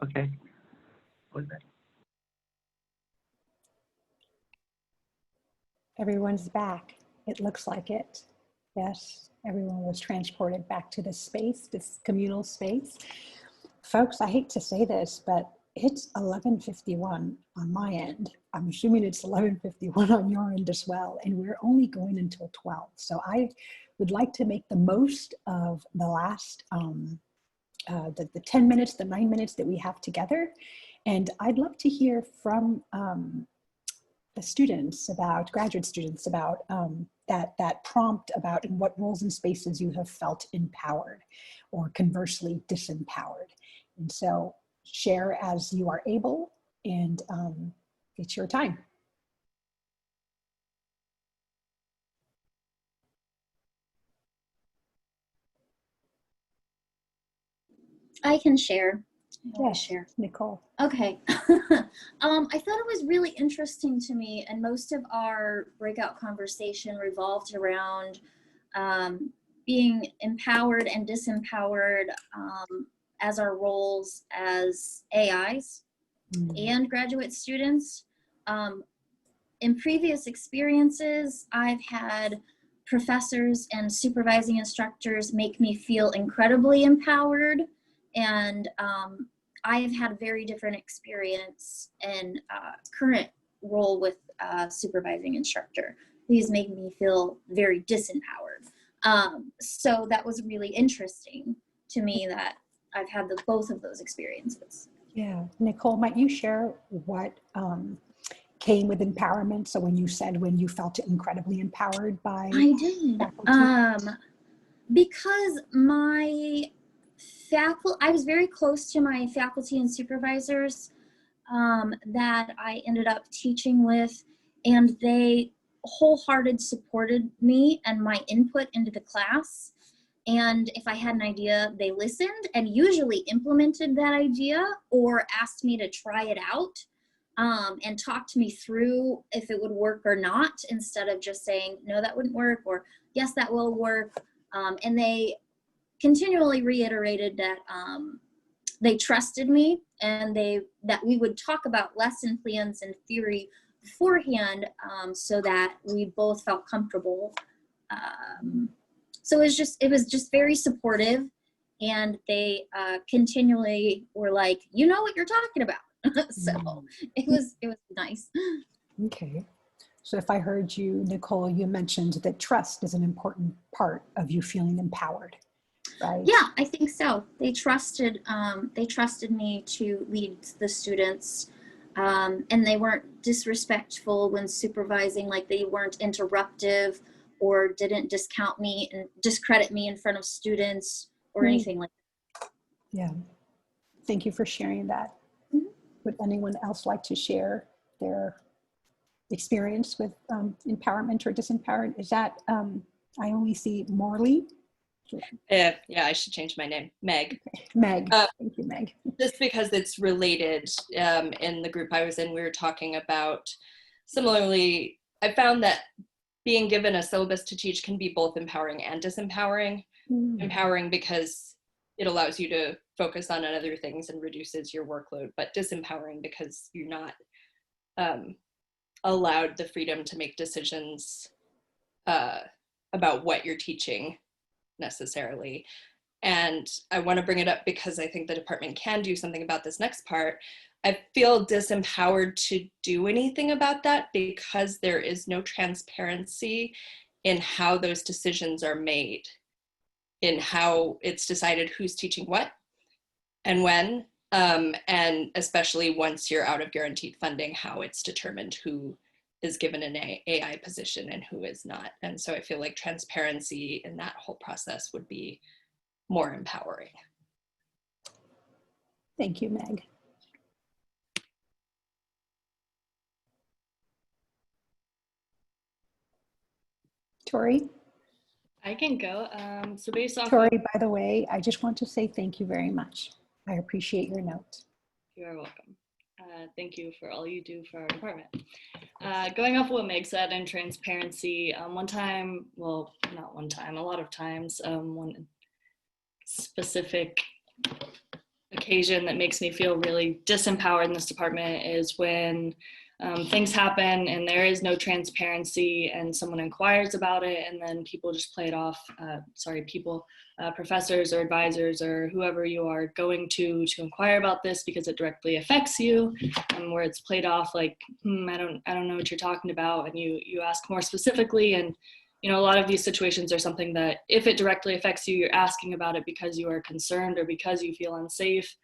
Okay. What's that? Everyone's back. It looks like it. Yes, everyone was transported back to this space, this communal space. Folks, I hate to say this, but it's 11:51 on my end. I'm assuming it's 11:51 on your end as well, and we're only going until 12. So I would like to make the most of the last, the 10 minutes, the 9 minutes that we have together. And I'd love to hear from the students about, graduate students about that prompt about in what roles and spaces you have felt empowered or conversely disempowered. And so share as you are able, and it's your time. I can share. Yes, share. Nichole. Okay. I thought it was really interesting to me, and most of our breakout conversation revolved around being empowered and disempowered as our roles as AIs and graduate students. In previous experiences, I've had professors and supervising instructors make me feel incredibly empowered, and I've had a very different experience in current role with supervising instructor. He's made me feel very disempowered. So that was really interesting to me that I've had both of those experiences. Yeah, Nichole, might you share what came with empowerment? So when you said when you felt incredibly empowered by I did. faculty? Because my faculty, I was very close to my faculty and supervisors that I ended up teaching with, and they wholeheartedly supported me and my input into the class. And if I had an idea, they listened and usually implemented that idea or asked me to try it out and talked me through if it would work or not, instead of just saying, no, that wouldn't work, or yes, that will work. And they continually reiterated that they trusted me, and that we would talk about lesson plans and theory beforehand so that we both felt comfortable. So it was just very supportive, and they continually were like, you know what you're talking about. So it was nice. Okay. So if I heard you, Nichole, you mentioned that trust is an important part of you feeling empowered, right? Yeah, I think so. They trusted me to lead the students, and they weren't disrespectful when supervising, like they weren't interruptive or didn't discount me and discredit me in front of students or anything like that. Yeah. Thank you for sharing that. Would anyone else like to share their experience with empowerment or disempowerment? Is that, I only see Morley. Yeah, I should change my name, Meg. Meg, thank you, Meg. Just because it's related. In the group I was in, we were talking about, similarly, I found that being given a syllabus to teach can be both empowering and disempowering. Empowering because it allows you to focus on other things and reduces your workload, but disempowering because you're not allowed the freedom to make decisions about what you're teaching necessarily. And I want to bring it up because I think the department can do something about this next part. I feel disempowered to do anything about that because there is no transparency in how those decisions are made, in how it's decided who's teaching what and when, and especially once you're out of guaranteed funding, how it's determined who is given an AI position and who is not. And so I feel like transparency in that whole process would be more empowering. Thank you, Meg. Tori? I can go. So based off Tori, by the way, I just want to say thank you very much. I appreciate your note. You're welcome. Thank you for all you do for our department. Going off what Meg said and transparency, one time, well, not one time, a lot of times, one specific occasion that makes me feel really disempowered in this department is when things happen and there is no transparency and someone inquires about it and then people just play it off, professors or advisors or whoever you are going to inquire about this because it directly affects you, where it's played off like, I don't know what you're talking about, and you ask more specifically. And you know, a lot of these situations are something that if it directly affects you, you're asking about it because you are concerned or because you feel unsafe.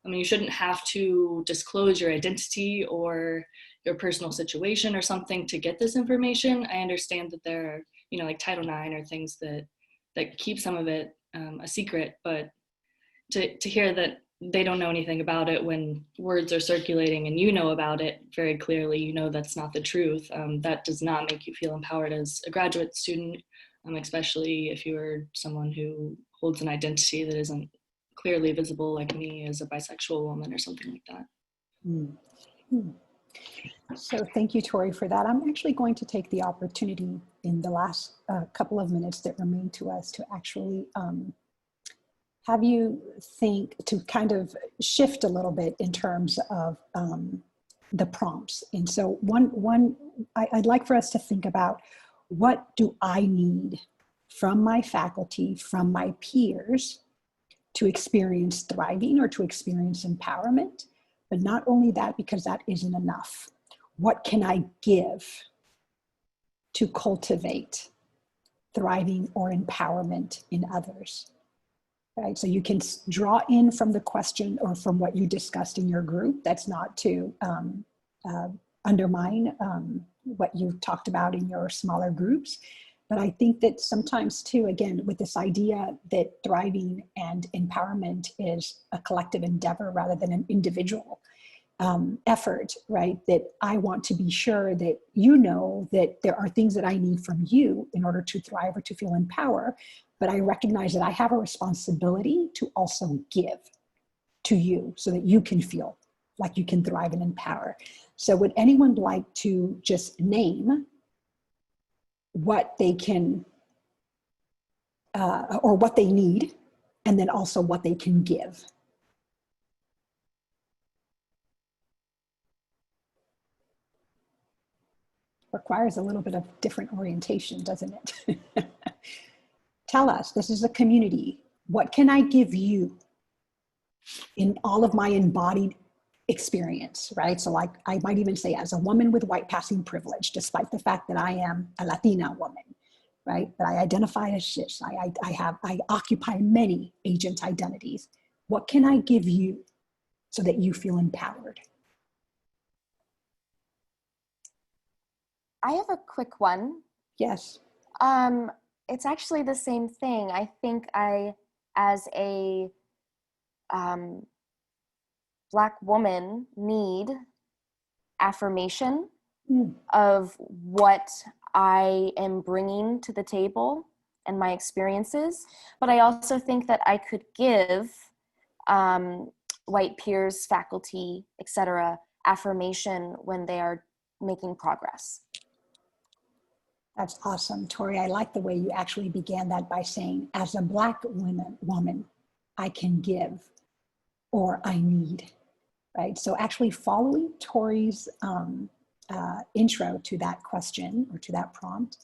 I mean, you shouldn't have to disclose your identity or your personal situation or something to get this information. I understand that there are, you know, like Title IX or things that keep some of it a secret, but to hear that they don't know anything about it when words are circulating and you know about it very clearly, you know that's not the truth. That does not make you feel empowered as a graduate student, especially if you're someone who holds an identity that isn't clearly visible, like me as a bisexual woman or something like that. So thank you, Tori, for that. I'm actually going to take the opportunity in the last couple of minutes that remain to us to actually have you think, to kind of shift a little bit in terms of the prompts. And so I'd like for us to think about, what do I need from my faculty, from my peers, to experience thriving or to experience empowerment? But not only that, because that isn't enough. What can I give to cultivate thriving or empowerment in others? Right, so you can draw in from the question or from what you discussed in your group. That's not to undermine what you talked about in your smaller groups. But I think that sometimes too, again, with this idea that thriving and empowerment is a collective endeavor rather than an individual effort, right? That I want to be sure that you know that there are things that I need from you in order to thrive or to feel empowered. But I recognize that I have a responsibility to also give to you so that you can feel like you can thrive and empower. So would anyone like to just name what they can, or what they need, and then also what they can give? Requires a little bit of different orientation, doesn't it? Tell us, this is a community. What can I give you in all of my embodied experience, right? So like, I might even say as a woman with white passing privilege, despite the fact that I am a Latina woman, right? But I identify as cis. I occupy many agent identities. What can I give you so that you feel empowered? I have a quick one. Yes. It's actually the same thing. I think I, as a Black woman, need affirmation of what I am bringing to the table and my experiences. But I also think that I could give white peers, faculty, etc., affirmation when they are making progress. That's awesome, Tori. I like the way you actually began that by saying, as a Black woman, I can give or I need, right? So actually following Tori's intro to that question or to that prompt,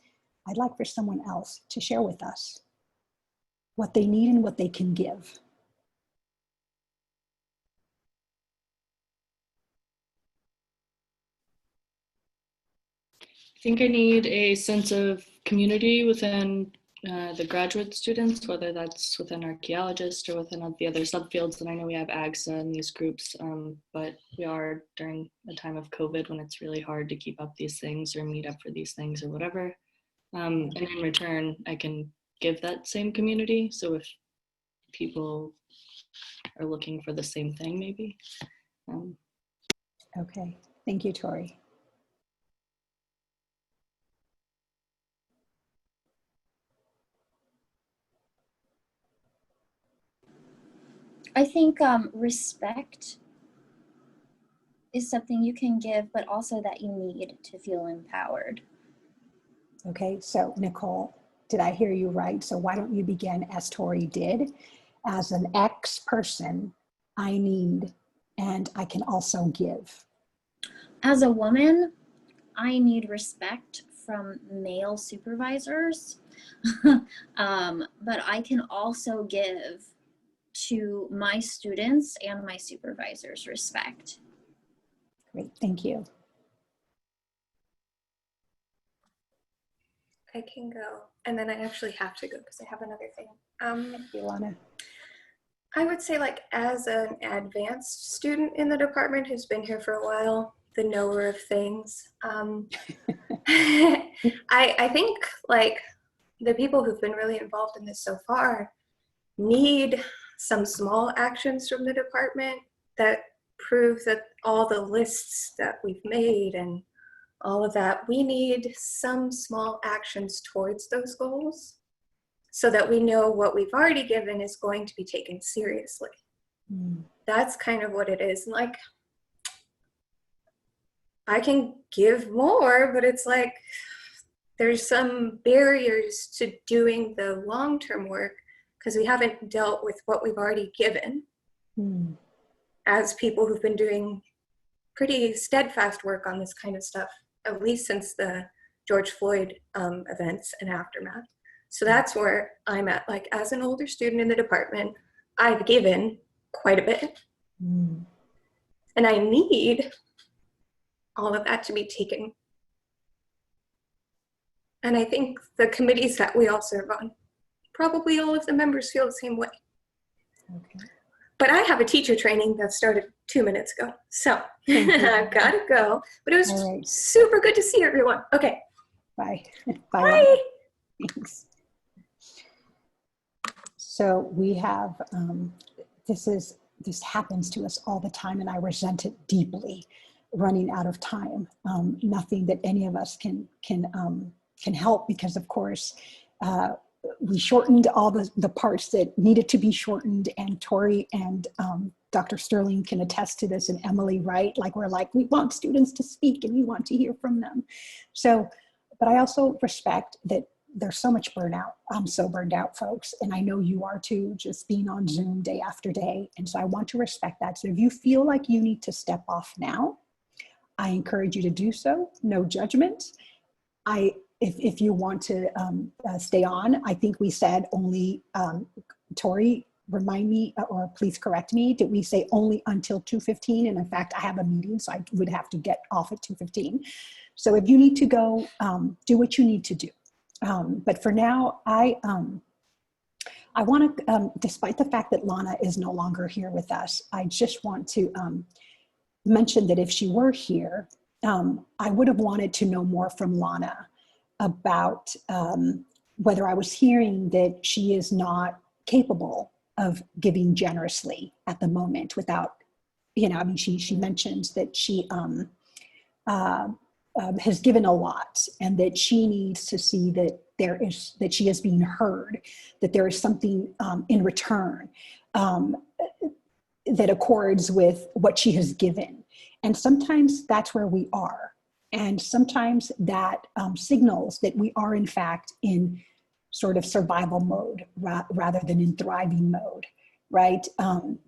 I'd like for someone else to share with us what they need and what they can give. I think I need a sense of community within the graduate students, whether that's within archaeologists or within the other subfields. And I know we have AGSA in these groups, but we are during a time of COVID when it's really hard to keep up these things or meet up for these things or whatever. And in return, I can give that same community. So if people are looking for the same thing, maybe. Okay, thank you, Tori. I think respect is something you can give, but also that you need to feel empowered. Okay, so Nichole, did I hear you right? So why don't you begin as Tori did? As an X person, I need and I can also give. As a woman, I need respect from male supervisors, but I can also give to my students and my supervisors respect. Great, thank you. I can go, and then I actually have to go because I have another thing. Thank you, Lana. I would say, like, as an advanced student in the department who's been here for a while, the knower of things, I think, like, the people who've been really involved in this so far need some small actions from the department that prove that all the lists that we've made and all of that, we need some small actions towards those goals so that we know what we've already given is going to be taken seriously. That's kind of what it is. Like, I can give more, but it's like there's some barriers to doing the long-term work because we haven't dealt with what we've already given as people who've been doing pretty steadfast work on this kind of stuff, at least since the George Floyd events and aftermath. So that's where I'm at. Like, as an older student in the department, I've given quite a bit. And I need all of that to be taken. And I think the committees that we all serve on, probably all of the members feel the same way. Okay. But I have a teacher training that started 2 minutes ago. So I've got to go. But it was super good to see everyone. Okay. Bye. Bye. Thanks. So we have, this happens to us all the time, and I resent it deeply, running out of time. Nothing that any of us can help because, of course, we shortened all the parts that needed to be shortened, and Tori and Dr. Sterling can attest to this, and Emily, right? Like, we're like, we want students to speak and we want to hear from them. So, but I also respect that there's so much burnout. I'm so burned out, folks, and I know you are too, just being on Zoom day after day. And so I want to respect that. So if you feel like you need to step off now, I encourage you to do so. No judgment. If you want to stay on, I think we said only, Tori, remind me, or please correct me, did we say only until 2:15? And in fact, I have a meeting, so I would have to get off at 2:15. So if you need to go, do what you need to do. But for now, I want to, despite the fact that Lana is no longer here with us, I just want to mention that if she were here, I would have wanted to know more from Lana about whether I was hearing that she is not capable of giving generously at the moment without, I mean, she mentions that she has given a lot and that she needs to see that that she is being heard, that there is something in return that accords with what she has given. And sometimes that's where we are. And sometimes that signals that we are in fact in sort of survival mode rather than in thriving mode, right?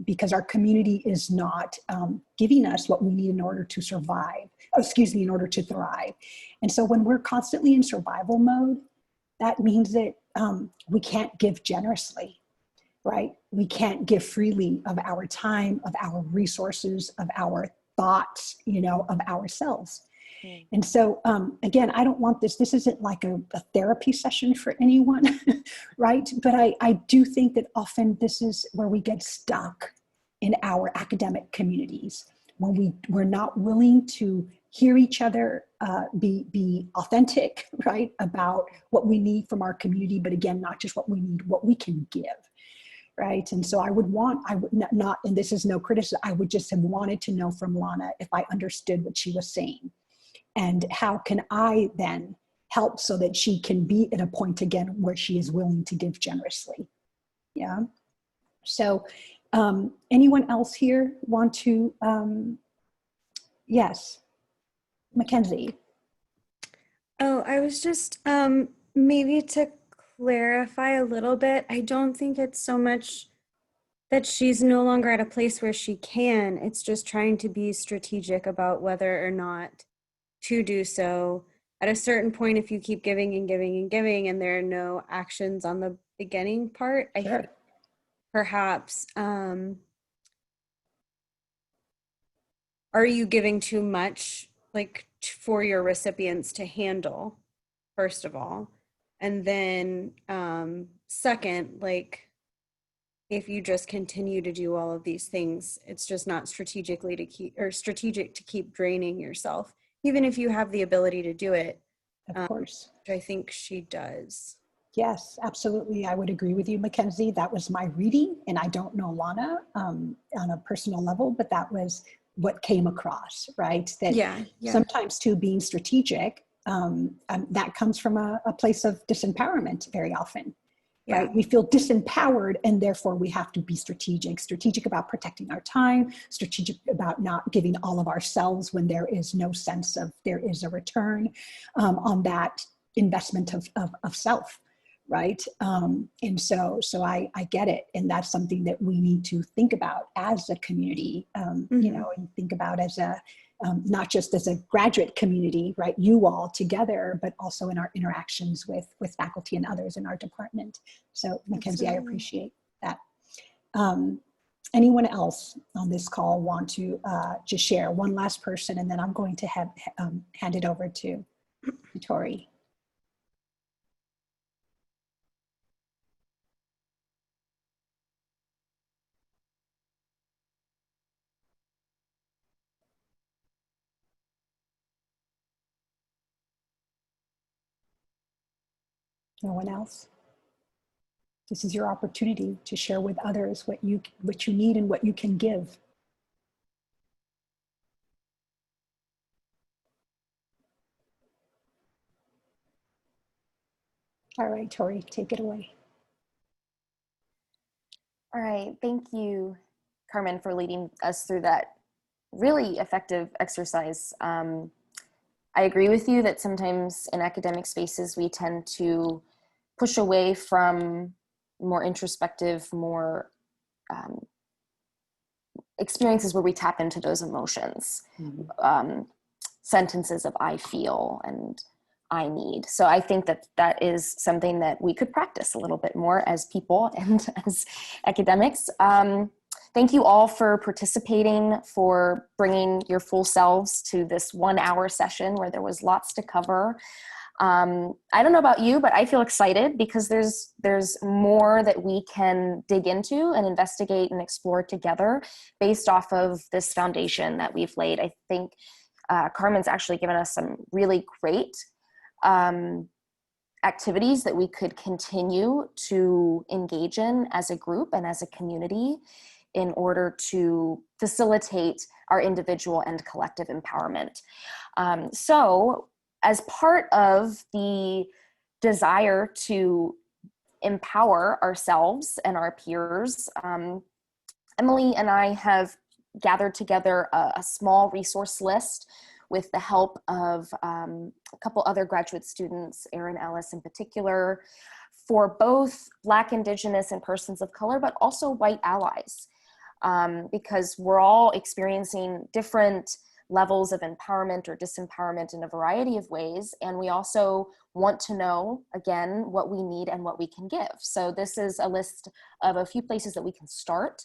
Because our community is not giving us what we need in order to survive, in order to thrive. And so when we're constantly in survival mode, that means that we can't give generously, right? We can't give freely of our time, of our resources, of our thoughts, of ourselves. And so, again, I don't want this isn't like a therapy session for anyone, right? But I do think that often this is where we get stuck in our academic communities, when we're not willing to hear each other, be authentic, right? About what we need from our community, but again, not just what we need, what we can give. Right. And so I would not, and this is no criticism, I would just have wanted to know from Lana if I understood what she was saying. And how can I then help so that she can be at a point again where she is willing to give generously? Yeah. So anyone else here want to, yes, Mackenzie. Oh, I was just, maybe to clarify a little bit, I don't think it's so much that she's no longer at a place where she can, it's just trying to be strategic about whether or not to do so. At a certain point, if you keep giving and giving and giving and there are no actions on the beginning part, I think perhaps, are you giving too much for your recipients to handle, first of all? And then second, if you just continue to do all of these things, it's just not strategic to keep draining yourself, even if you have the ability to do it. Of course. Which I think she does. Yes, absolutely. I would agree with you, Mackenzie. That was my reading, and I don't know Lana on a personal level, but that was what came across, right? That sometimes too, being strategic, that comes from a place of disempowerment very often. Right? We feel disempowered and therefore we have to be strategic about protecting our time, strategic about not giving all of ourselves when there is no sense of there is a return on that investment of self, right? And so I get it. And that's something that we need to think about as a community, and think about as not just as a graduate community, right? You all together, but also in our interactions with faculty and others in our department. So Mackenzie, I appreciate that. Anyone else on this call want to just share? One last person, and then I'm going to hand it over to Tori. No one else? This is your opportunity to share with others what you need and what you can give. All right, Tori, take it away. All right, thank you, Carmen, for leading us through that really effective exercise. I agree with you that sometimes in academic spaces, we tend to push away from more introspective, more experiences where we tap into those emotions, sentences of I feel and I need. So I think that is something that we could practice a little bit more as people and as academics. Thank you all for participating, for bringing your full selves to this 1 hour session where there was lots to cover. I don't know about you, but I feel excited because there's more that we can dig into and investigate and explore together based off of this foundation that we've laid. I think Carmen's actually given us some really great activities that we could continue to engage in as a group and as a community in order to facilitate our individual and collective empowerment. So as part of the desire to empower ourselves and our peers, Emily and I have gathered together a small resource list with the help of a couple other graduate students, Erin Ellis in particular, for both Black, Indigenous, and persons of color, but also white allies, because we're all experiencing different levels of empowerment or disempowerment in a variety of ways. And we also want to know, again, what we need and what we can give. So this is a list of a few places that we can start,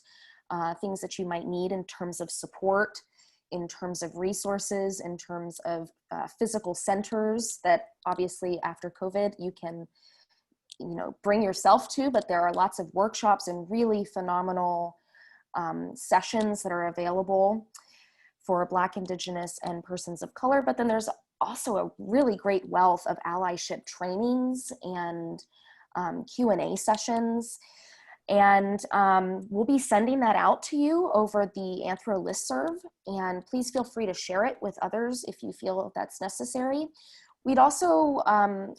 things that you might need in terms of support, in terms of resources, in terms of physical centers that obviously after COVID you can, bring yourself to, but there are lots of workshops and really phenomenal sessions that are available for Black, Indigenous, and persons of color. But then there's also a really great wealth of allyship trainings and Q&A sessions. And we'll be sending that out to you over the Anthro listserv, and please feel free to share it with others if you feel that's necessary. We'd also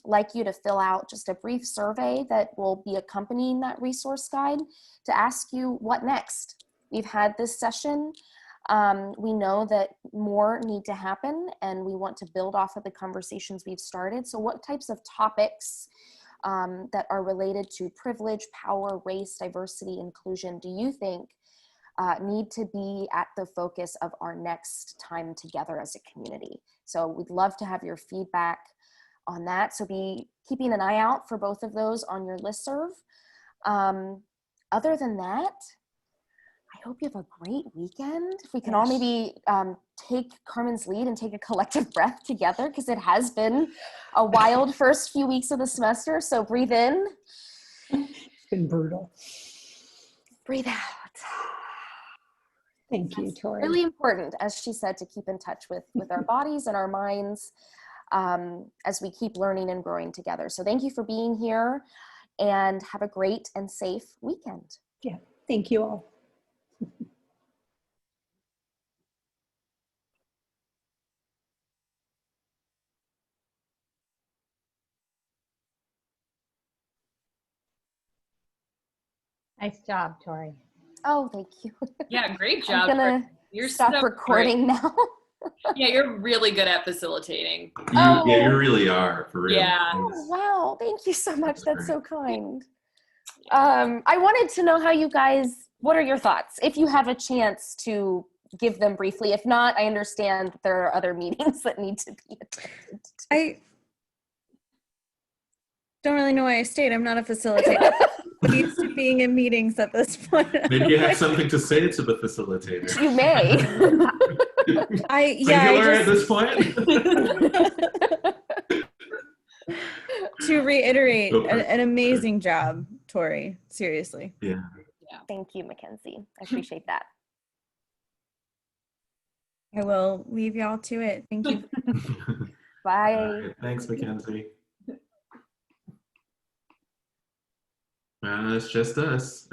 like you to fill out just a brief survey that will be accompanying that resource guide to ask you what next. We've had this session. We know that more need to happen, and we want to build off of the conversations we've started. So what types of topics that are related to privilege, power, race, diversity, inclusion do you think need to be at the focus of our next time together as a community? So we'd love to have your feedback on that. So be keeping an eye out for both of those on your listserv. Other than that, I hope you have a great weekend. If we can all maybe take Carmen's lead and take a collective breath together, because it has been a wild first few weeks of the semester. So breathe in. It's been brutal. Breathe out. Thank you, Tori. Really important, as she said, to keep in touch with our bodies and our minds as we keep learning and growing together. So thank you for being here, and have a great and safe weekend. Yeah, thank you all. Nice job, Tori. Oh, thank you. Yeah, great job. I'm gonna You're stop so recording great. now. Yeah, you're really good at facilitating. Yeah, you really are, for real. Yeah. Oh, wow, thank you so much. That's so kind. I wanted to know how you guys, what are your thoughts? If you have a chance to give them briefly. If not, I understand that there are other meetings that need to be attended to. I don't really know why I stayed. I'm not a facilitator. I'm used to being in meetings at this point. Maybe you have something to say to the facilitator. You may. Singular at this point? To reiterate, an amazing job, Tori. Seriously. Yeah. Thank you, Mackenzie. I appreciate that. I will leave y'all to it. Thank you. Bye. Right, thanks, Mackenzie. It's just us.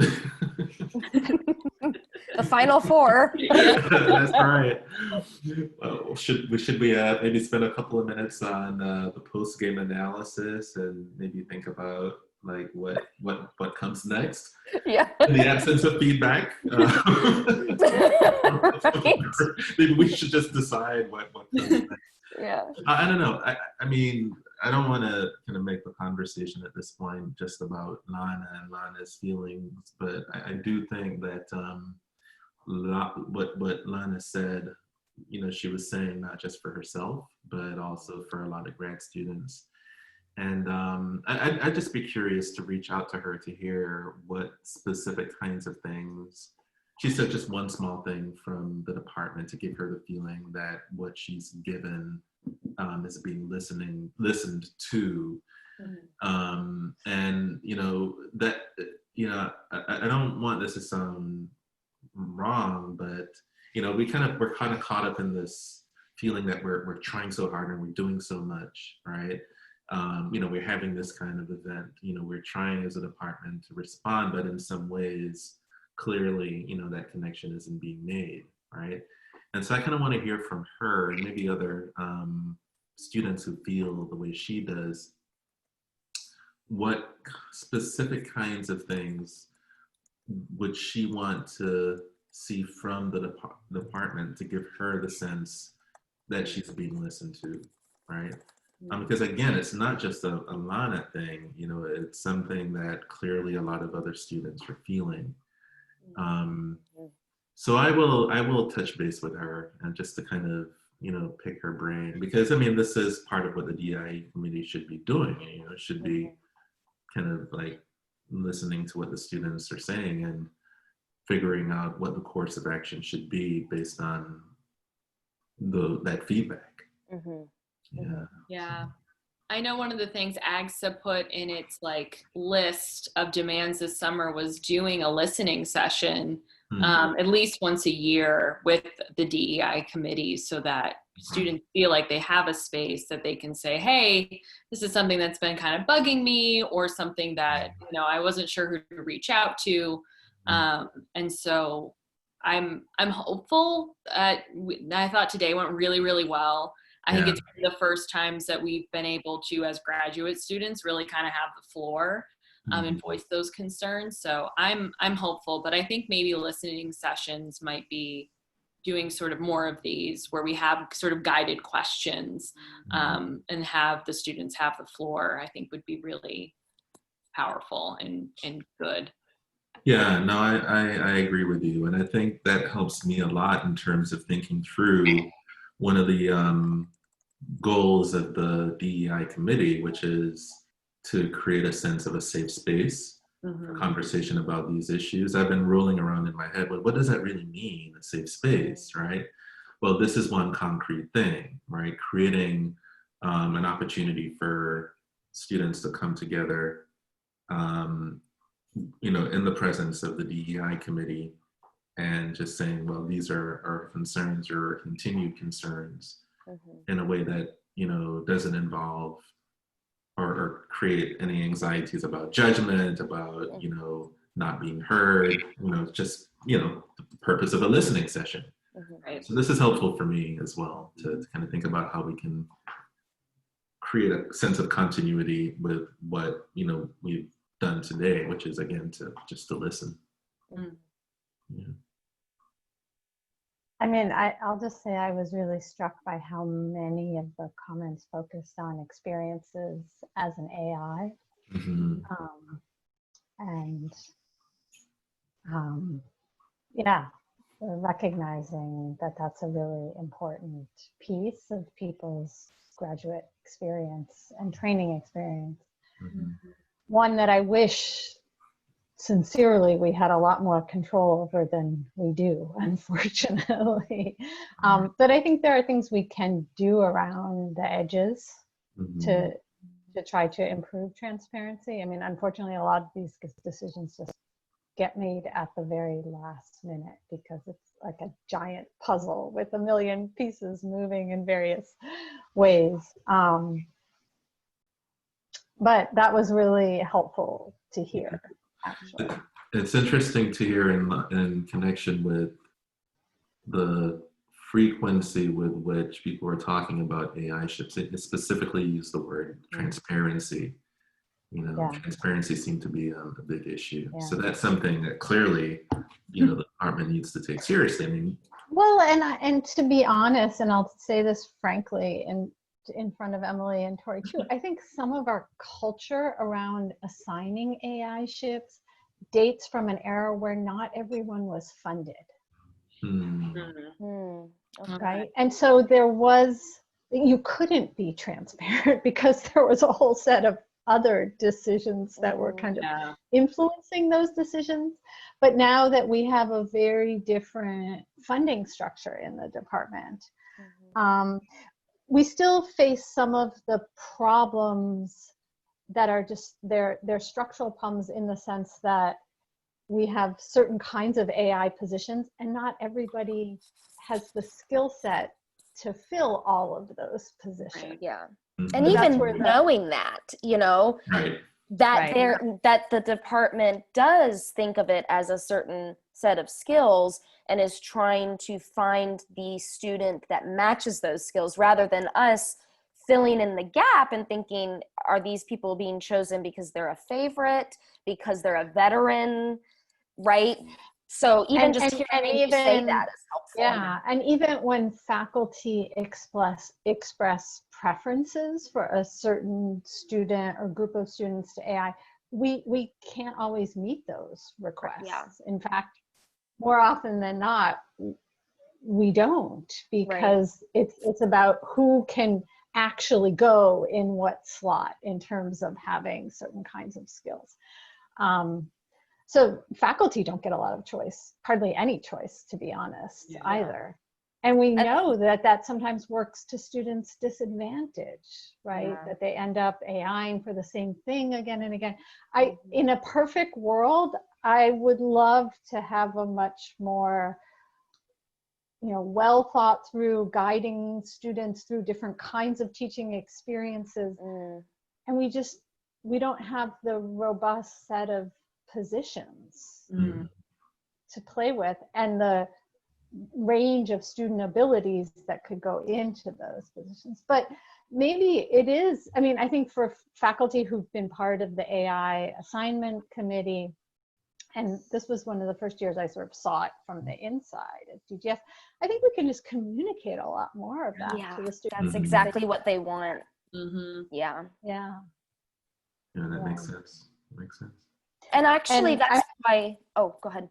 The final four. That's right. Well, should we maybe spend a couple of minutes on the post-game analysis and maybe think about like what comes next? Yeah. In the absence of feedback, Right. maybe we should just decide what comes next. Yeah. I don't know. I mean, I don't want to kind of make the conversation at this point just about Lana and Lana's feelings, but I do think that what Lana said, she was saying not just for herself, but also for a lot of grad students. And I'd just be curious to reach out to her to hear what specific kinds of things she said just one small thing from the department to give her the feeling that what she's given is being listened to. And that I don't want this to sound wrong, but we're kind of caught up in this feeling that we're trying so hard and we're doing so much, right? We're having this kind of event, we're trying as a department to respond, but in some ways clearly that connection isn't being made, right? And so I kind of want to hear from her and maybe other students who feel the way she does. What specific kinds of things would she want to see from the department to give her the sense that she's being listened to, right? Because again, it's not just a Lana thing, it's something that clearly a lot of other students are feeling. So I will touch base with her and just to kind of pick her brain, because this is part of what the DI committee should be doing. It should be kind of like listening to what the students are saying and figuring out what the course of action should be based on that feedback. Yeah. I know one of the things AGSA put in its list of demands this summer was doing a listening session at least once a year with the DEI committee, so that students feel like they have a space that they can say, hey, this is something that's been kind of bugging me, or something that I wasn't sure who to reach out to. And so I'm hopeful. I thought today went really, really well. I think it's the first times that we've been able to, as graduate students, really kind of have the floor and voice those concerns. So I'm hopeful, but I think maybe listening sessions might be doing sort of more of these where we have sort of guided questions and have the students have the floor, I think would be really powerful and good. Yeah, no, I agree with you. And I think that helps me a lot in terms of thinking through one of the goals of the DEI committee, which is to create a sense of a safe space for conversation about these issues. I've been rolling around in my head, well, what does that really mean, a safe space, right? Well, this is one concrete thing, right? Creating an opportunity for students to come together, in the presence of the DEI committee and just saying, well, these are our concerns or continued concerns in a way that, doesn't involve or create any anxieties about judgment, about, not being heard, just, the purpose of a listening session. Right. So this is helpful for me as well to kind of think about how we can create a sense of continuity with what, we've done today, which is again, to listen. Yeah. I'll just say I was really struck by how many of the comments focused on experiences as an AI. Recognizing that that's a really important piece of people's graduate experience and training experience. One that I wish sincerely we had a lot more control over than we do, unfortunately. But I think there are things we can do around the edges to try to improve transparency. Unfortunately, a lot of these decisions just get made at the very last minute because it's like a giant puzzle with a million pieces moving in various ways. But that was really helpful to hear. Actually. It's interesting to hear in connection with the frequency with which people are talking about AI ships. It specifically used the word transparency. Transparency seemed to be a big issue. Yeah. So that's something that clearly, the department needs to take seriously. Well, and to be honest, and I'll say this frankly, in front of Emily and Tori too, I think some of our culture around assigning AI ships dates from an era where not everyone was funded. Right? And so you couldn't be transparent because there was a whole set of other decisions that were kind of influencing those decisions. But now that we have a very different funding structure in the department, we still face some of the problems that are just, they're structural problems in the sense that we have certain kinds of AI positions and not everybody has the skill set to fill all of those positions. Right, yeah. And even knowing that, you know, that the department does think of it as a certain set of skills and is trying to find the student that matches those skills rather than us filling in the gap and thinking, are these people being chosen because they're a favorite, because they're a veteran, right? So even just hearing you say that is helpful. Yeah, and even when faculty express preferences for a certain student or group of students to AI, we can't always meet those requests. Yeah. In fact, more often than not, we don't, because it's about who can actually go in what slot in terms of having certain kinds of skills. So faculty don't get a lot of choice, hardly any choice, to be honest, either. And we know that that sometimes works to students' disadvantage, right? That they end up AIing for the same thing again and again. In a perfect world, I would love to have a much more, you know, well thought through, guiding students through different kinds of teaching experiences. And we don't have the robust set of positions to play with and the range of student abilities that could go into those positions. But maybe it is, I mean, I think for faculty who've been part of the AI assignment committee, and this was one of the first years I sort of saw it from the inside of DGS, I think we can just communicate a lot more of that to the students. That's exactly what they want. Yeah. Yeah. Yeah, that makes sense. Makes sense. And actually, that's why, oh, go ahead.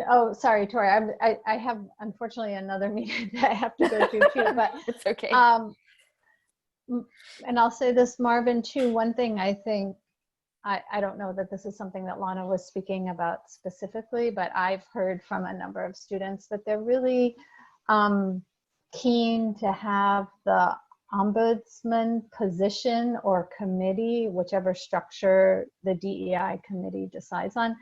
Oh, sorry, Tori. I have, unfortunately, another meeting that I have to go to too, but it's okay. And I'll say this, Marvin, too. One thing I think, I don't know that this is something that Lana was speaking about specifically, but I've heard from a number of students that they're really keen to have the ombudsman position or committee, whichever structure the DEI committee decides on,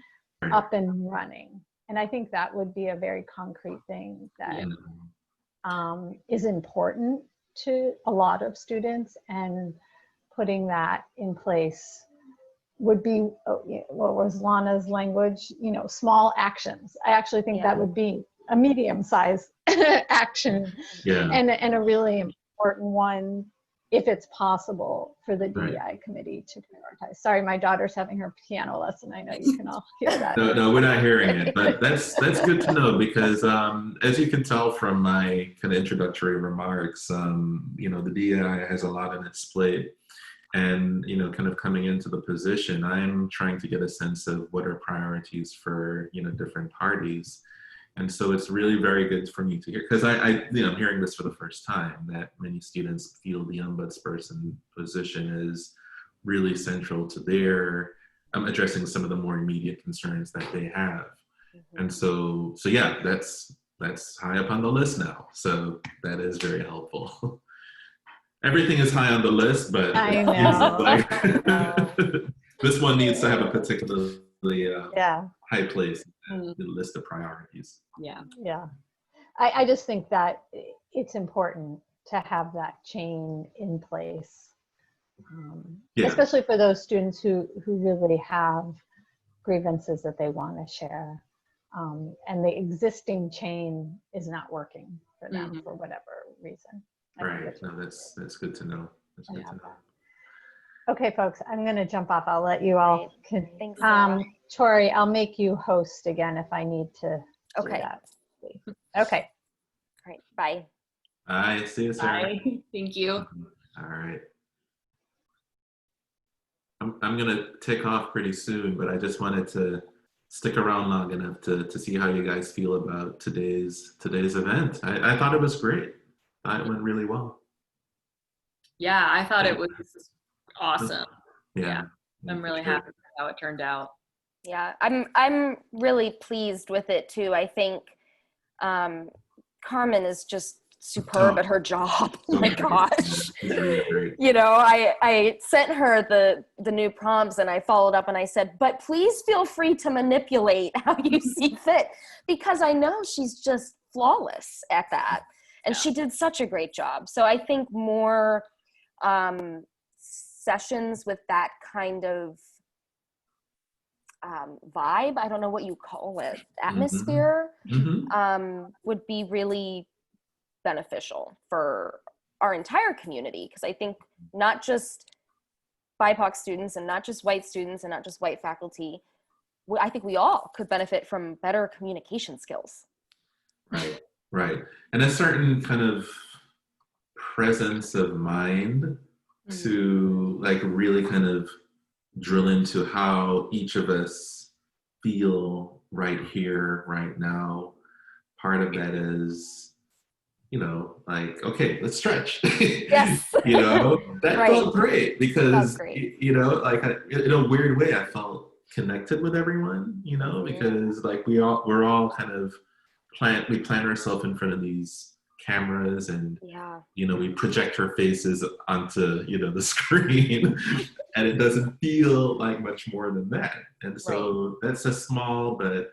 up and running. And I think that would be a very concrete thing that is important to a lot of students, and putting that in place would be, what was Lana's language, you know, small actions. I actually think that would be a medium-sized action, and a really important one, if it's possible, for the DEI committee to prioritize. Sorry, my daughter's having her piano lesson. I know you can all hear that. No, we're not hearing it, but that's good to know, because as you can tell from my kind of introductory remarks, you know, the DEI has a lot on its plate. And, you know, kind of coming into the position, I'm trying to get a sense of what are priorities for, you know, different parties. And so it's really very good for me to hear, because you know, I'm hearing this for the first time, that many students feel the ombudsperson position is really central to their addressing some of the more immediate concerns that they have. And so yeah, that's high up on the list now. So that is very helpful. Everything is high on the list, but I know. This one needs to have a particularly high place in the list of priorities. Yeah. I just think that it's important to have that chain in place, especially for those students who really have grievances that they want to share, and the existing chain is not working for them for whatever reason. Right. No, that's good to know. That's good to know. Okay, folks, I'm going to jump off. I'll let you all. Thanks, Tori, I'll make you host again if I need to do that. Okay. All right. Bye. Bye. See you, Sarah. Bye. Thank you. All right. I'm going to take off pretty soon, but I just wanted to stick around long enough to see how you guys feel about today's event. I thought it was great. It went really well. Yeah, I thought it was awesome. Yeah. I'm really happy with how it turned out. Yeah, I'm really pleased with it too. I think Carmen is just superb at her job. Oh my gosh. You know, I sent her the new prompts and I followed up and I said, but please feel free to manipulate how you see fit, because I know she's just flawless at that. And she did such a great job. So I think more sessions with that kind of vibe, I don't know what you call it, atmosphere, would be really beneficial for our entire community. Because I think not just BIPOC students and not just white students and not just white faculty, I think we all could benefit from better communication skills. Right, right. And a certain kind of presence of mind to like really kind of drill into how each of us feel right here, right now. Part of that is, you know, like, okay, let's stretch. Yes. You know, that felt great because, you know, like in a weird way, I felt connected with everyone, you know, because like we're all kind of we plan ourselves in front of these cameras and you know, we project our faces onto, you know, the screen and it doesn't feel like much more than that. And so that's a small but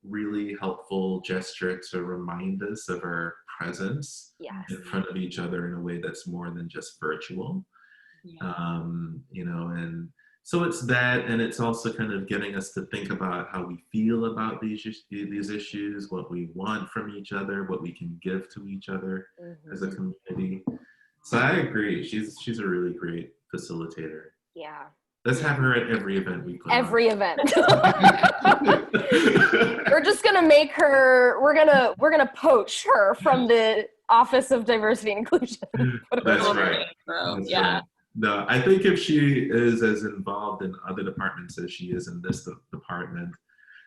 really helpful gesture to remind us of our presence in front of each other in a way that's more than just virtual. You know, and so it's that, and it's also kind of getting us to think about how we feel about these issues, what we want from each other, what we can give to each other as a community. So I agree. She's a really great facilitator. Yeah. Let's have her at every event we put Every event. We're just gonna make her. We're gonna poach her from the Office of Diversity and Inclusion. That's right. That's right. No, I think if she is as involved in other departments as she is in this department,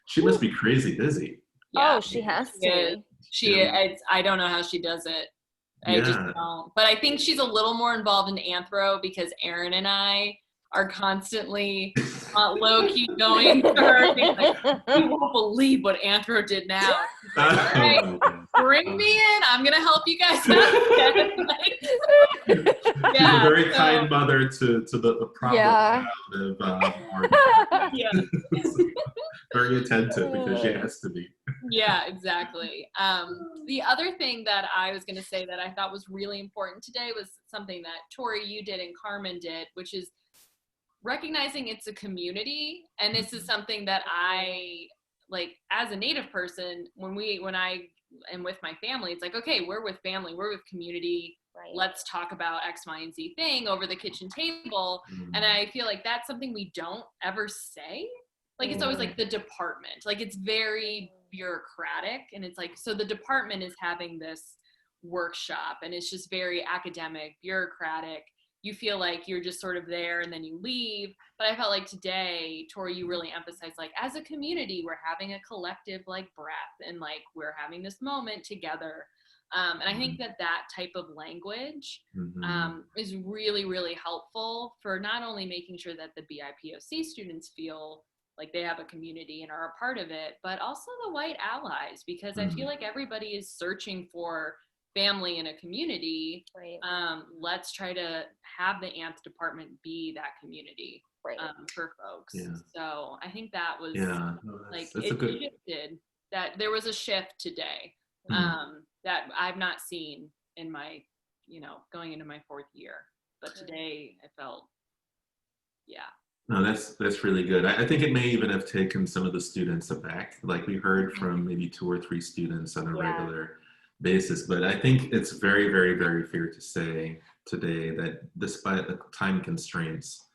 she must be crazy busy. Yeah, she has to. I don't know how she does it. I just don't. But I think she's a little more involved in anthro because Erin and I are constantly low-key going to her. Like, you won't believe what anthro did now. Like, all right, bring me in. I'm going to help you guys out. She's a very kind mother to the problem child of very attentive because she has to be. Yeah, exactly. The other thing that I was going to say that I thought was really important today was something that Tori, you did, and Carmen did, which is recognizing it's a community. And this is something that I, like, as a Native person, when I am with my family, it's like, okay, we're with family, we're with community. Let's talk about X, Y, and Z thing over the kitchen table. And I feel like that's something we don't ever say. Like, it's always like the department, like it's very bureaucratic. And it's like, so the department is having this workshop and it's just very academic, bureaucratic. You feel like you're just sort of there and then you leave. But I felt like today, Tori, you really emphasized, like, as a community, we're having a collective, like, breath and, like, we're having this moment together. And I think that type of language is really, really helpful for not only making sure that the BIPOC students feel like they have a community and are a part of it, but also the white allies, because I feel like everybody is searching for family in a community. Let's try to have the ANTH department be that community for folks. So I think that was shifted, that there was a shift today that I've not seen in my, you know, going into my 4th year, but today I felt, No, that's really good. I think it may even have taken some of the students aback. Like we heard from maybe 2 or 3 students on a regular basis, but I think it's very, very, very fair to say today that despite the time constraints,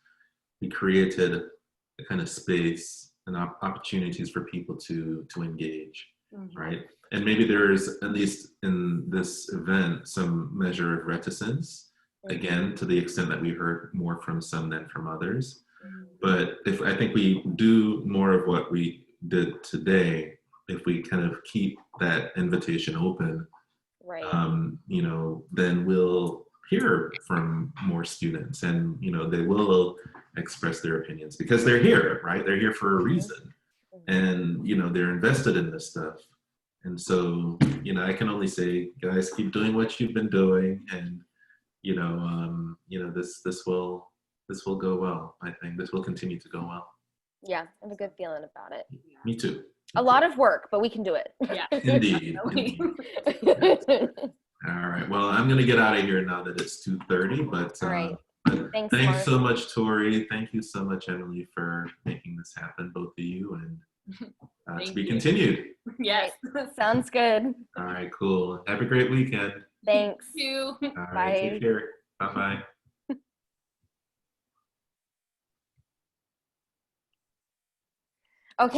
we created a kind of space and opportunities for people to engage, right? And maybe there's, at least in this event, some measure of reticence, again, to the extent that we heard more from some than from others. But if I think we do more of what we did today, if we kind of keep that invitation open, you know, then we'll hear from more students, and they will express their opinions because they're here, right? They're here for a reason, and they're invested in this stuff. And so I can only say, guys, keep doing what you've been doing, and this will go well. I think this will continue to go well. Yeah, I have a good feeling about it. Me too. A lot of work, but we can do it. Yeah. Indeed. All right. Well, I'm going to get out of here now that it's 2:30. But All right. thanks Mark. so much, Tori. Thank you so much, Emily, for making this happen, both of you, and to be continued. Yes. Sounds good. All right. Cool. Have a great weekend. Thanks. Thank you. All right. Bye. Take care. Bye-bye. Okay.